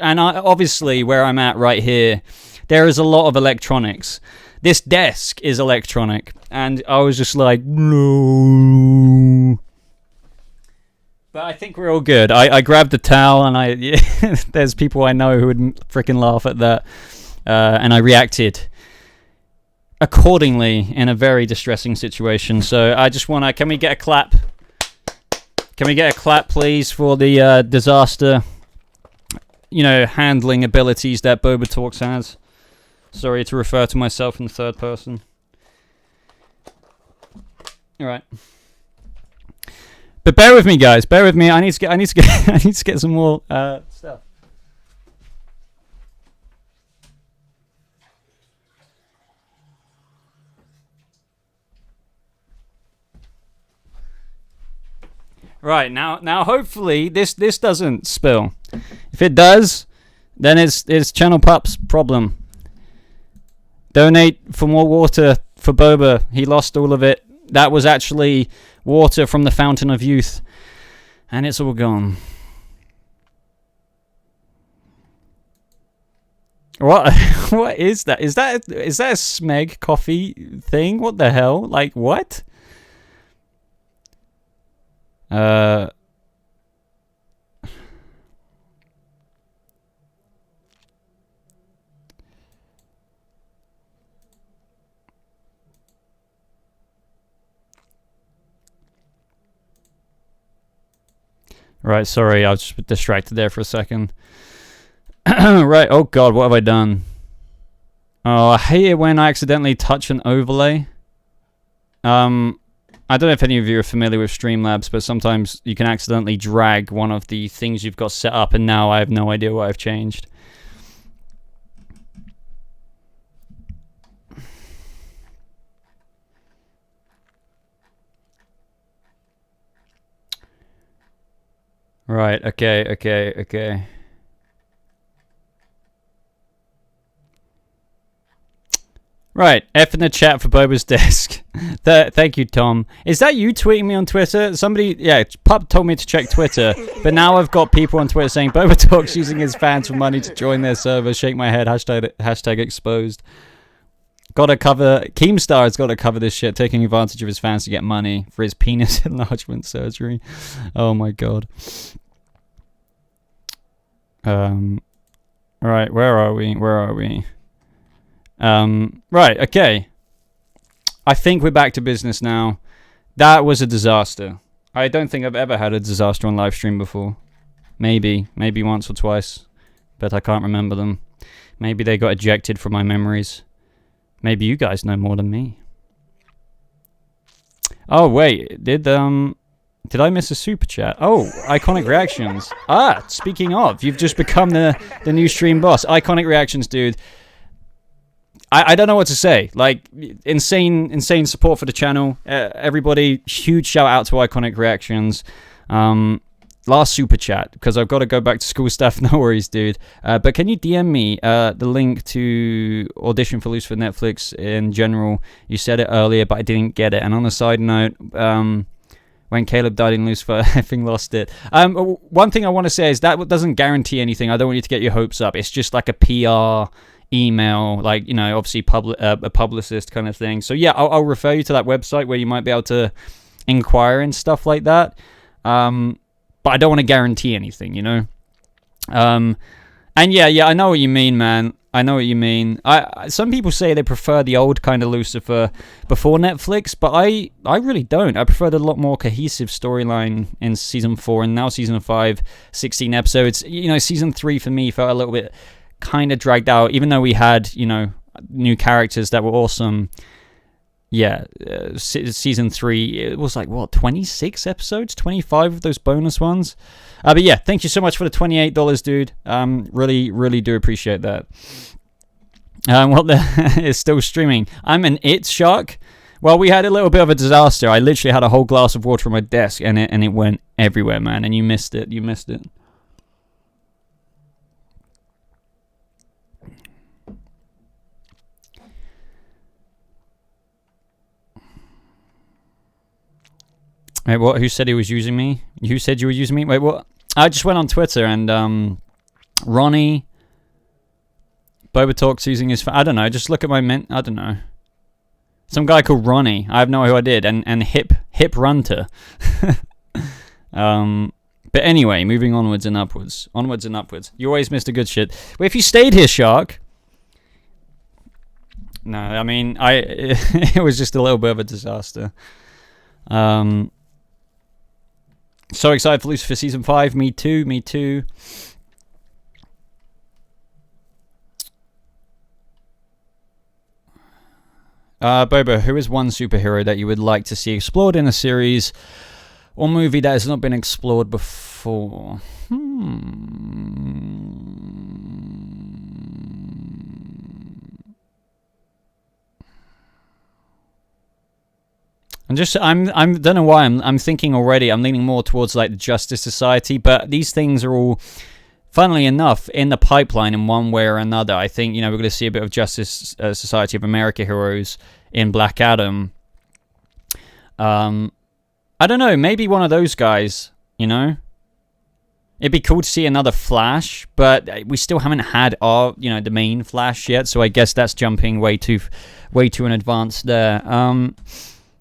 and obviously where I'm at right here, there is a lot of electronics. This desk is electronic, and I was just like, no. But I think we're all good. I grabbed the towel, and there's people I know who would freaking laugh at that, and I reacted accordingly in a very distressing situation. So I just want to... Can we get a clap? Can we get a clap, please, for the disaster, handling abilities that BobaTalks has? Sorry to refer to myself in the third person. All right. But bear with me, guys. Bear with me. I need to get some more stuff. Right, now hopefully this doesn't spill. If it does, then it's Channel Pup's problem. Donate for more water for Boba. He lost all of it. That was actually water from the Fountain of Youth. And it's all gone. What is that? Is that a Smeg coffee thing? What the hell? Like, what? Right, sorry, I was just distracted there for a second. Right, oh god, what have I done? Oh, I hate it when I accidentally touch an overlay. I don't know if any of you are familiar with Streamlabs, but sometimes you can accidentally drag one of the things you've got set up, and now I have no idea what I've changed. Right, okay. Right, F in the chat for Boba's desk. Thank you, Tom. Is that you tweeting me on Twitter? Somebody, yeah, Pup told me to check Twitter, but now I've got people on Twitter saying BobaTalks using his fans for money to join their server. Shake my head, hashtag exposed. Gotta cover, Keemstar has gotta cover this shit, taking advantage of his fans to get money for his penis enlargement surgery. Oh my god. Right, where are we? Right, okay. I think we're back to business now. That was a disaster. I don't think I've ever had a disaster on live stream before. Maybe once or twice, but I can't remember them. Maybe they got ejected from my memories. Maybe you guys know more than me. Oh wait, did I miss a super chat? Oh, iconic reactions. Ah, speaking of, you've just become the new stream boss. Iconic reactions, dude. I don't know what to say. Like, insane support for the channel. Everybody, huge shout out to Iconic Reactions. Last super chat, because I've got to go back to school stuff. No worries, dude. But can you DM me the link to audition for Lucifer Netflix in general? You said it earlier, but I didn't get it. And on a side note, when Caleb died in Lucifer, I think lost it. One thing I want to say is that doesn't guarantee anything. I don't want you to get your hopes up. It's just like a PR email, like, you know, obviously a publicist kind of thing. So yeah, I'll refer you to that website where you might be able to inquire and stuff like that. But I don't want to guarantee anything, you know. And yeah, I know what you mean, man. I know what you mean. Some people say they prefer the old kind of Lucifer before Netflix, but I really don't. I prefer the lot more cohesive storyline in season 4 and now season 5, 16 episodes. You know, season 3 for me felt a little bit kind of dragged out, even though we had, you know, new characters that were awesome. season 3, it was like, what, 26 episodes? 25 of those bonus ones? But yeah, thank you so much for the $28, dude. Really, really do appreciate that. It's still streaming. I'm an It Shark. Well, we had a little bit of a disaster. I literally had a whole glass of water on my desk, and it went everywhere, man. And you missed it. You missed it. Wait, what? Who said he was using me? Who said you were using me? Wait, what? I just went on Twitter and Ronnie Boba Talks using his phone. I don't know. Just look at my I don't know. Some guy called Ronnie. I have no idea who I did. And Hip Runter. But anyway, moving onwards and upwards. Onwards and upwards. You always missed a good shit. Well, if you stayed here, Shark. No, I mean, it was just a little bit of a disaster. So excited for Lucifer season 5. Me too. Me too. Boba, who is one superhero that you would like to see explored in a series or movie that has not been explored before? I don't know why I'm thinking already. I'm leaning more towards like the Justice Society, but these things are all, funnily enough, in the pipeline in one way or another. I think, we're going to see a bit of Justice Society of America heroes in Black Adam. I don't know, maybe one of those guys, It'd be cool to see another Flash, but we still haven't had our, the main Flash yet, so I guess that's jumping way too in advance there.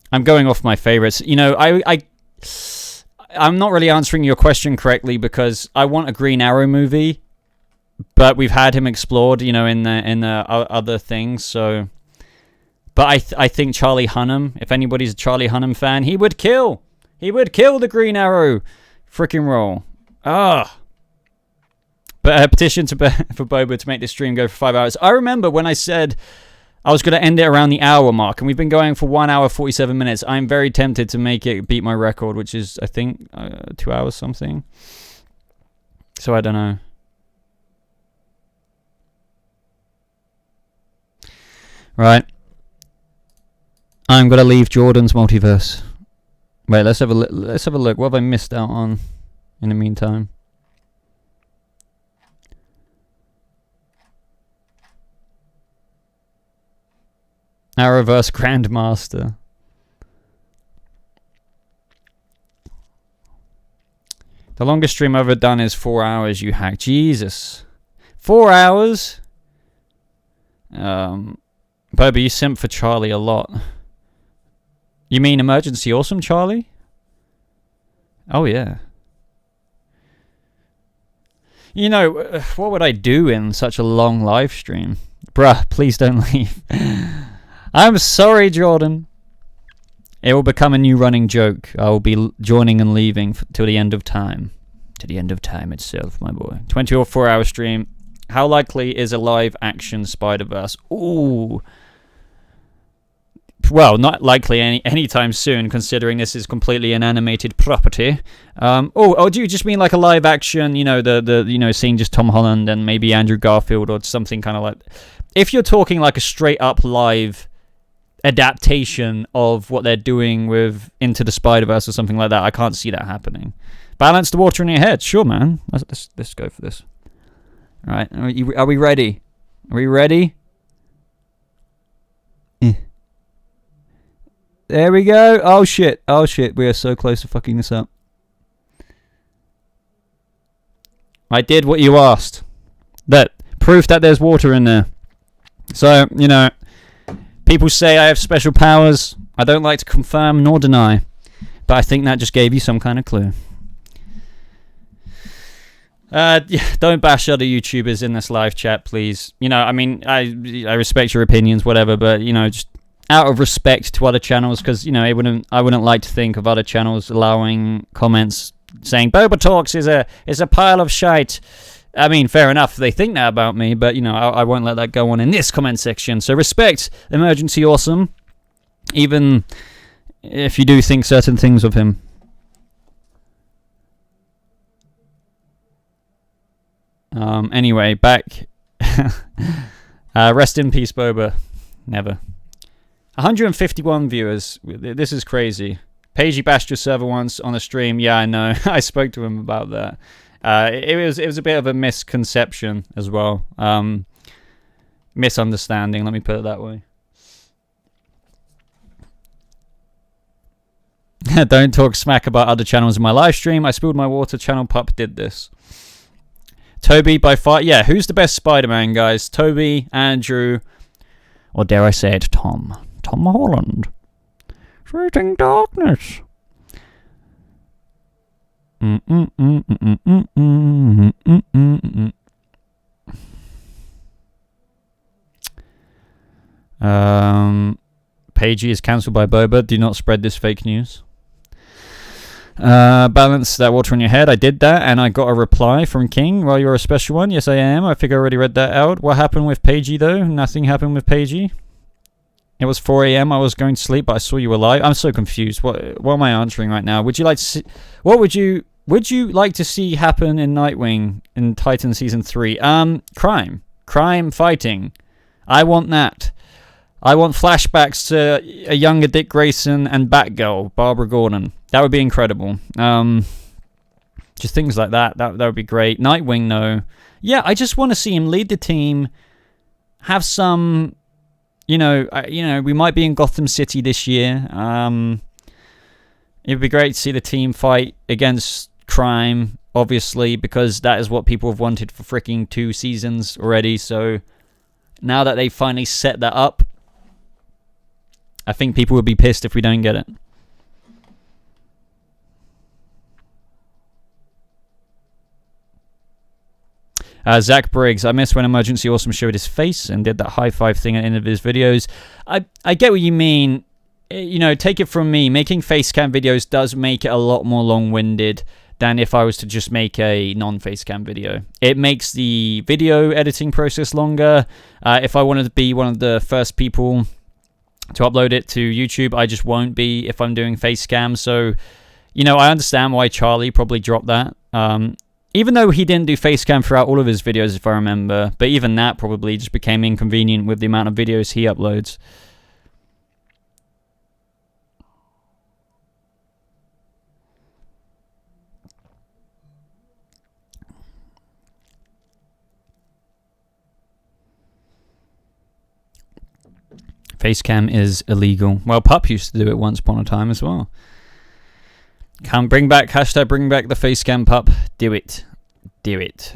I'm going off my favorites. I'm not really answering your question correctly because I want a Green Arrow movie, but we've had him explored, in the other things. So, but I think Charlie Hunnam. If anybody's a Charlie Hunnam fan, he would kill the Green Arrow, freaking role. But a petition for Boba to make this stream go for 5 hours. I remember when I said I was going to end it around the hour mark, and we've been going for 1 hour 47 minutes. I'm very tempted to make it beat my record, which is, I think, 2 hours something. So I don't know. Right. I'm going to leave Jordan's multiverse. Wait, let's have a look. What have I missed out on in the meantime? Arrowverse Grandmaster. The longest stream I've ever done is 4 hours, you hack. Jesus. 4 hours? Boba, you simp for Charlie a lot. You mean Emergency Awesome Charlie? Oh, yeah. What would I do in such a long live stream? Bruh, please don't leave. I'm sorry, Jordan. It will become a new running joke. I will be joining and leaving till the end of time. To the end of time itself, my boy. 24-hour stream. How likely is a live-action Spider-Verse? Ooh. Well, not likely anytime soon, considering this is completely an animated property. Do you just mean like a live-action, seeing just Tom Holland and maybe Andrew Garfield or something kind of like... If you're talking like a straight-up live adaptation of what they're doing with Into the Spider-Verse or something like that, I can't see that happening. Balance the water in your head. Sure, man. Let's go for this. All right. Are we ready? Are we ready? There we go. Oh, shit. We are so close to fucking this up. I did what you asked. That proof that there's water in there. So, people say I have special powers. I don't like to confirm nor deny. But I think that just gave you some kind of clue. Don't bash other YouTubers in this live chat, please. I respect your opinions, whatever, but, just out of respect to other channels, because, I wouldn't like to think of other channels allowing comments saying Boba Talks is a pile of shite. I mean, fair enough, they think that about me, but, I won't let that go on in this comment section. So respect Emergency Awesome. even if you do think certain things of him. Anyway, back. Rest in peace, Boba. Never. 151 viewers. This is crazy. Pagey bashed your server once on a stream. Yeah, I know. I spoke to him about that. It was a bit of a misconception as well. Misunderstanding, let me put it that way. Don't talk smack about other channels in my live stream. I spilled my water. Channel Pup did this. Toby by far. Yeah, who's the best Spider-Man, guys? Toby, Andrew, or dare I say it, Tom. Tom Holland. Shooting darkness. Pagey is cancelled by Boba. Do not spread this fake news. Balance that water on your head. I did that, and I got a reply from King. Well, you're a special one. Yes, I am. I think I already read that out. What happened with Pagey, though? Nothing happened with Pagey. It was 4 a.m. I was going to sleep, but I saw you were live. I'm so confused. What am I answering right now? Would you like to see, what would you like to see happen in Nightwing in Titan Season 3? Crime fighting. I want that. I want flashbacks to a younger Dick Grayson and Batgirl, Barbara Gordon. That would be incredible. Just things like that. That would be great. Nightwing, no. Yeah, I just want to see him lead the team. Have some, we might be in Gotham City this year. It would be great to see the team fight against crime, obviously, because that is what people have wanted for freaking 2 seasons already. So now that they finally set that up, I think people would be pissed if we don't get it. Zach Briggs, I miss when Emergency Awesome showed his face and did that high five thing at the end of his videos. I get what you mean. Take it from me. Making face cam videos does make it a lot more long-winded than if I was to just make a non-face cam video. It makes the video editing process longer. If I wanted to be one of the first people to upload it to YouTube, I just won't be if I'm doing face cam. So, I understand why Charlie probably dropped that. Even though he didn't do face cam throughout all of his videos, if I remember. But even that probably just became inconvenient with the amount of videos he uploads. Facecam is illegal. Well, Pup used to do it once upon a time as well. Come bring back the facecam, Pup. Do it. Do it.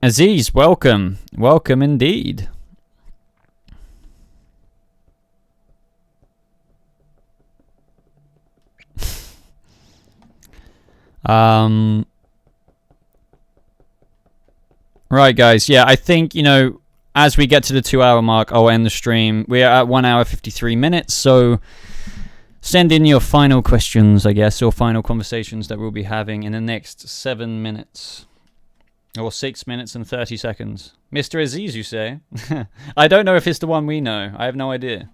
Aziz, welcome. Welcome indeed. Right, guys. Yeah, I think, as we get to the 2-hour mark, I'll end the stream. We are at 1 hour 53 minutes, so send in your final questions, I guess, or final conversations that we'll be having in the next 7 minutes. Or 6 minutes and 30 seconds. Mr. Aziz, you say? I don't know if it's the one we know. I have no idea.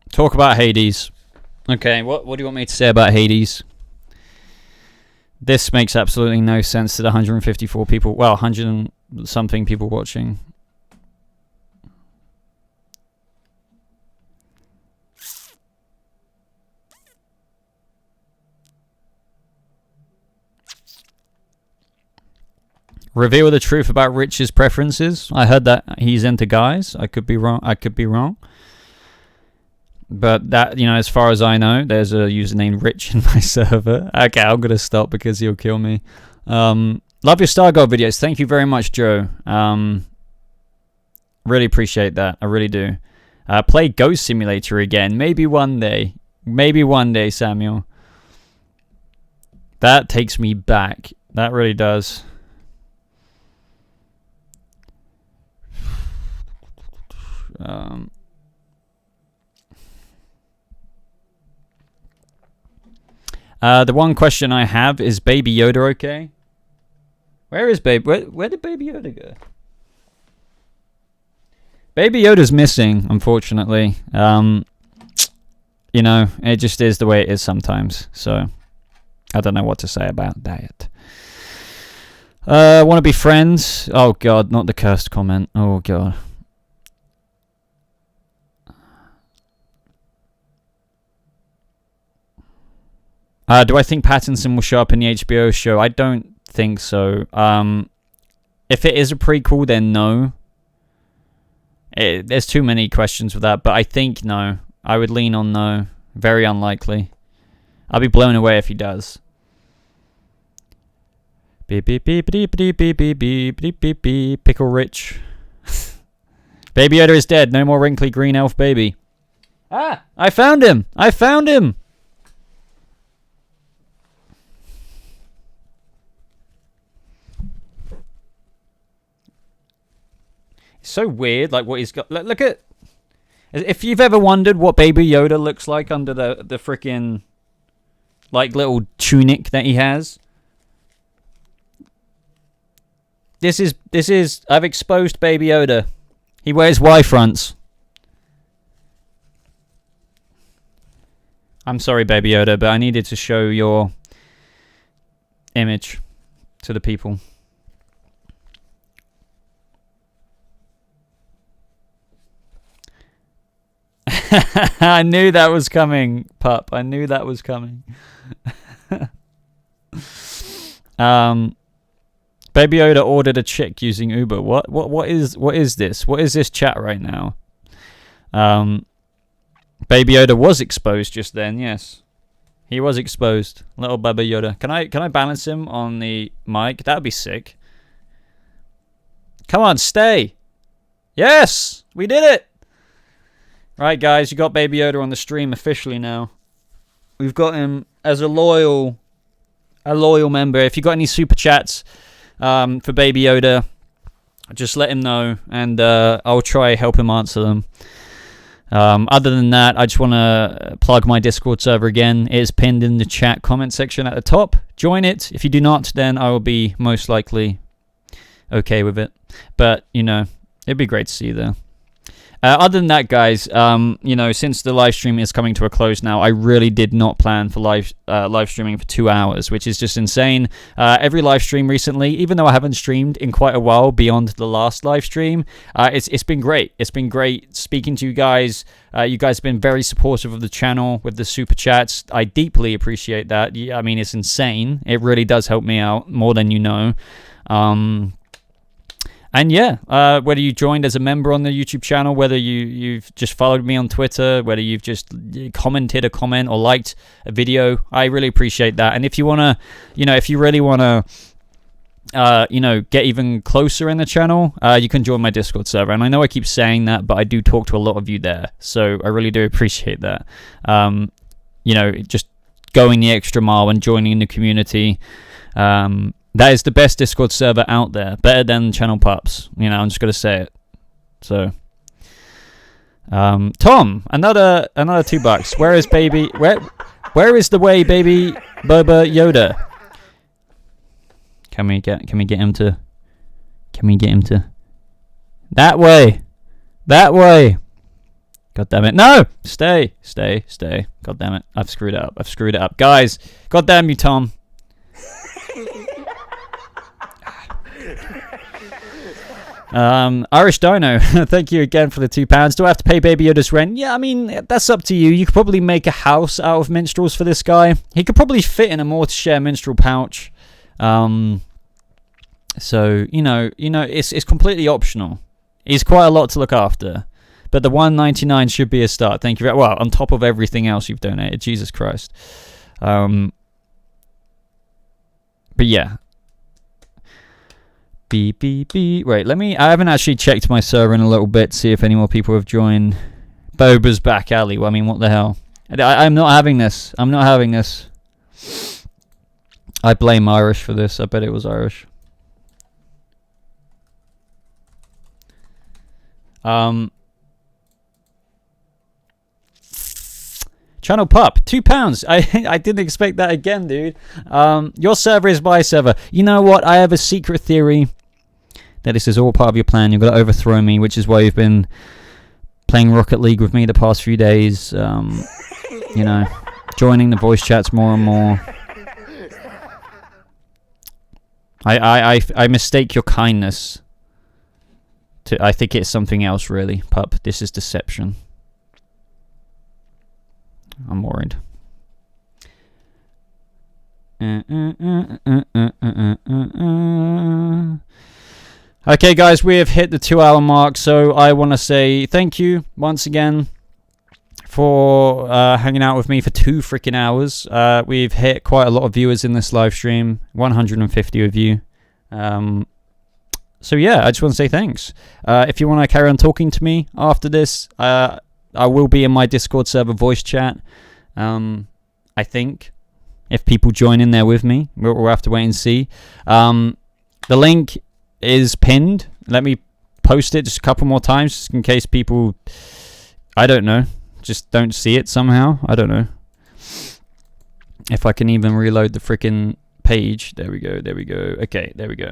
Talk about Hades. Okay, what do you want me to say about Hades? This makes absolutely no sense to the 154 people. Well, 100 and something people watching. Reveal the truth about Rich's preferences. I heard that he's into guys. I could be wrong. But that, as far as I know, there's a user named Rich in my server. Okay, I'm going to stop because he'll kill me. Love your Stargirl videos. Thank you very much, Joe. Really appreciate that. I really do. Play Ghost Simulator again. Maybe one day. Maybe one day, Samuel. That takes me back. That really does. The one question I have is Baby Yoda okay? Where is where did Baby Yoda go? Baby Yoda's missing, unfortunately. You know, it just is the way it is sometimes. So, I don't know what to say about that. Want to be friends? Oh god, not the cursed comment. Oh god. Do I think Pattinson will show up in the HBO show? I don't think so. If it is a prequel, then no. There's too many questions with that, but I think no. I would lean on no. Very unlikely. I'll be blown away if he does. Beep beep beep beep beep beep beep beep beep beep beep. Pickle Rich. Baby Yoda is dead. No more wrinkly green elf baby. Ah! I found him! I found him! It's so weird, like what he's got. Look at. If you've ever wondered what Baby Yoda looks like under the freaking like little tunic that he has. This is I've exposed Baby Yoda. He wears Y fronts. I'm sorry, Baby Yoda, but I needed to show your image to the people. I knew that was coming, pup. I knew that was coming. Baby Yoda ordered a chick using Uber. What is this? What is this chat right now? Baby Yoda was exposed just then. Yes, he was exposed. Little Baby Yoda. Can I balance him on the mic? That'd be sick. Come on, stay. Yes, we did it. Right, guys, you got Baby Yoda on the stream officially now. We've got him as a loyal member. If you got any super chats for Baby Yoda, just let him know, and I'll try help him answer them. Other than that, I just want to plug my Discord server again. It is pinned in the chat comment section at the top. Join it. If you do not, then I will be most likely okay with it. But, you know, it'd be great to see you there. Other than that, guys, you know, since the live stream is coming to a close now, I really did not plan for live streaming for 2 hours, which is just insane. Every live stream recently, even though I haven't streamed in quite a while beyond the last live stream, it's been great. It's been great speaking to you guys. You guys have been very supportive of the channel with the super chats. I deeply appreciate that. I mean, it's insane. It really does help me out more than you know. And yeah, whether you joined as a member on the YouTube channel, whether you've just followed me on Twitter, whether you've just commented a comment or liked a video, I really appreciate that. And if you want to, you know, if you really want to, you know, get even closer in the channel, you can join my Discord server. And I know I keep saying that, but I do talk to a lot of you there. So I really do appreciate that. You know, just going the extra mile and joining the community. That is the best Discord server out there. Better than Channel Pups. You know, I'm just going to say it. So, Tom, another $2. Where is baby? Where is the way, baby Boba Yoda? Can we get him to? Can we get him to? That way. That way. God damn it. No! Stay. God damn it. I've screwed it up. Guys, god damn you, Tom. Irish Dino, thank you again for the £2. Do I have to pay Baby Yoda's rent? Yeah, I mean, that's up to you. You could probably make a house out of minstrels for this guy. He could probably fit in a more to share minstrel pouch. So, you know, it's completely optional. He's quite a lot to look after. But the $1.99 should be a start. Thank you very well, on top of everything else you've donated. Jesus Christ. But yeah. Beep, beep, beep. Wait, I haven't actually checked my server in a little bit to see if any more people have joined. Boba's back alley. Well, I mean, what the hell? I'm not having this. I'm not having this. I blame Irish for this. I bet it was Irish. Channel Pup, £2. I didn't expect that again, dude. Your server is my server. You know what? I have a secret theory that this is all part of your plan. You've got to overthrow me, which is why you've been playing Rocket League with me the past few days. You know, joining the voice chats more and more. I mistake your kindness. I think it's something else, really, Pup. This is deception. I'm worried. Okay, guys, we have hit the 2-hour mark, so I want to say thank you once again for hanging out with me for 2 freaking hours. We've hit quite a lot of viewers in this live stream, 150 of you. So yeah, I just want to say thanks. If you want to carry on talking to me after this, I will be in my Discord server voice chat. I think if people join in there with me, we'll have to wait and see. The link is pinned. Let me post it just a couple more times, just in case people, I don't know, just don't see it somehow. I don't know if I can even reload the freaking page. There we go. Okay, there we go.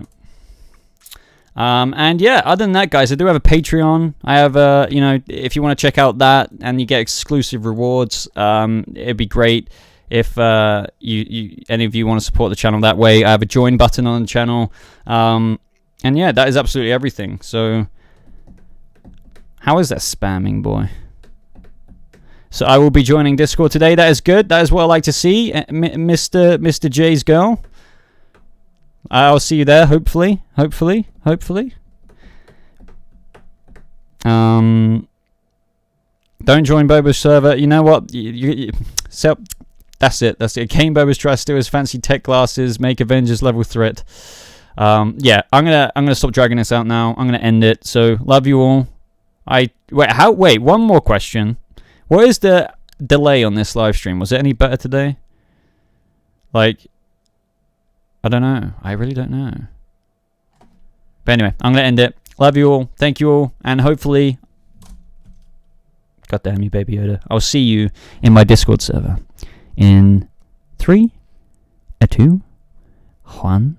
And yeah, other than that, guys, I do have a Patreon. I have you know, if you want to check out that and you get exclusive rewards, it'd be great if any of you want to support the channel that way. I have a join button on the channel. And yeah, that is absolutely everything. So how is that spamming, boy? So I will be joining Discord today. That is good. That is what I like to see, Mr. J's girl. I'll see you there, hopefully. Don't join Boba's server. You know what? So that's it. Kane Boba's try to steal his fancy tech glasses. Make Avengers level threat. Yeah, I'm gonna stop dragging this out now. I'm gonna end it. So love you all. Wait, one more question. What is the delay on this live stream? Was it any better today? Like, I don't know. I really don't know. But anyway, I'm going to end it. Love you all. Thank you all. And hopefully, God damn you, Baby Yoda, I'll see you in my Discord server in 3, 2, 1.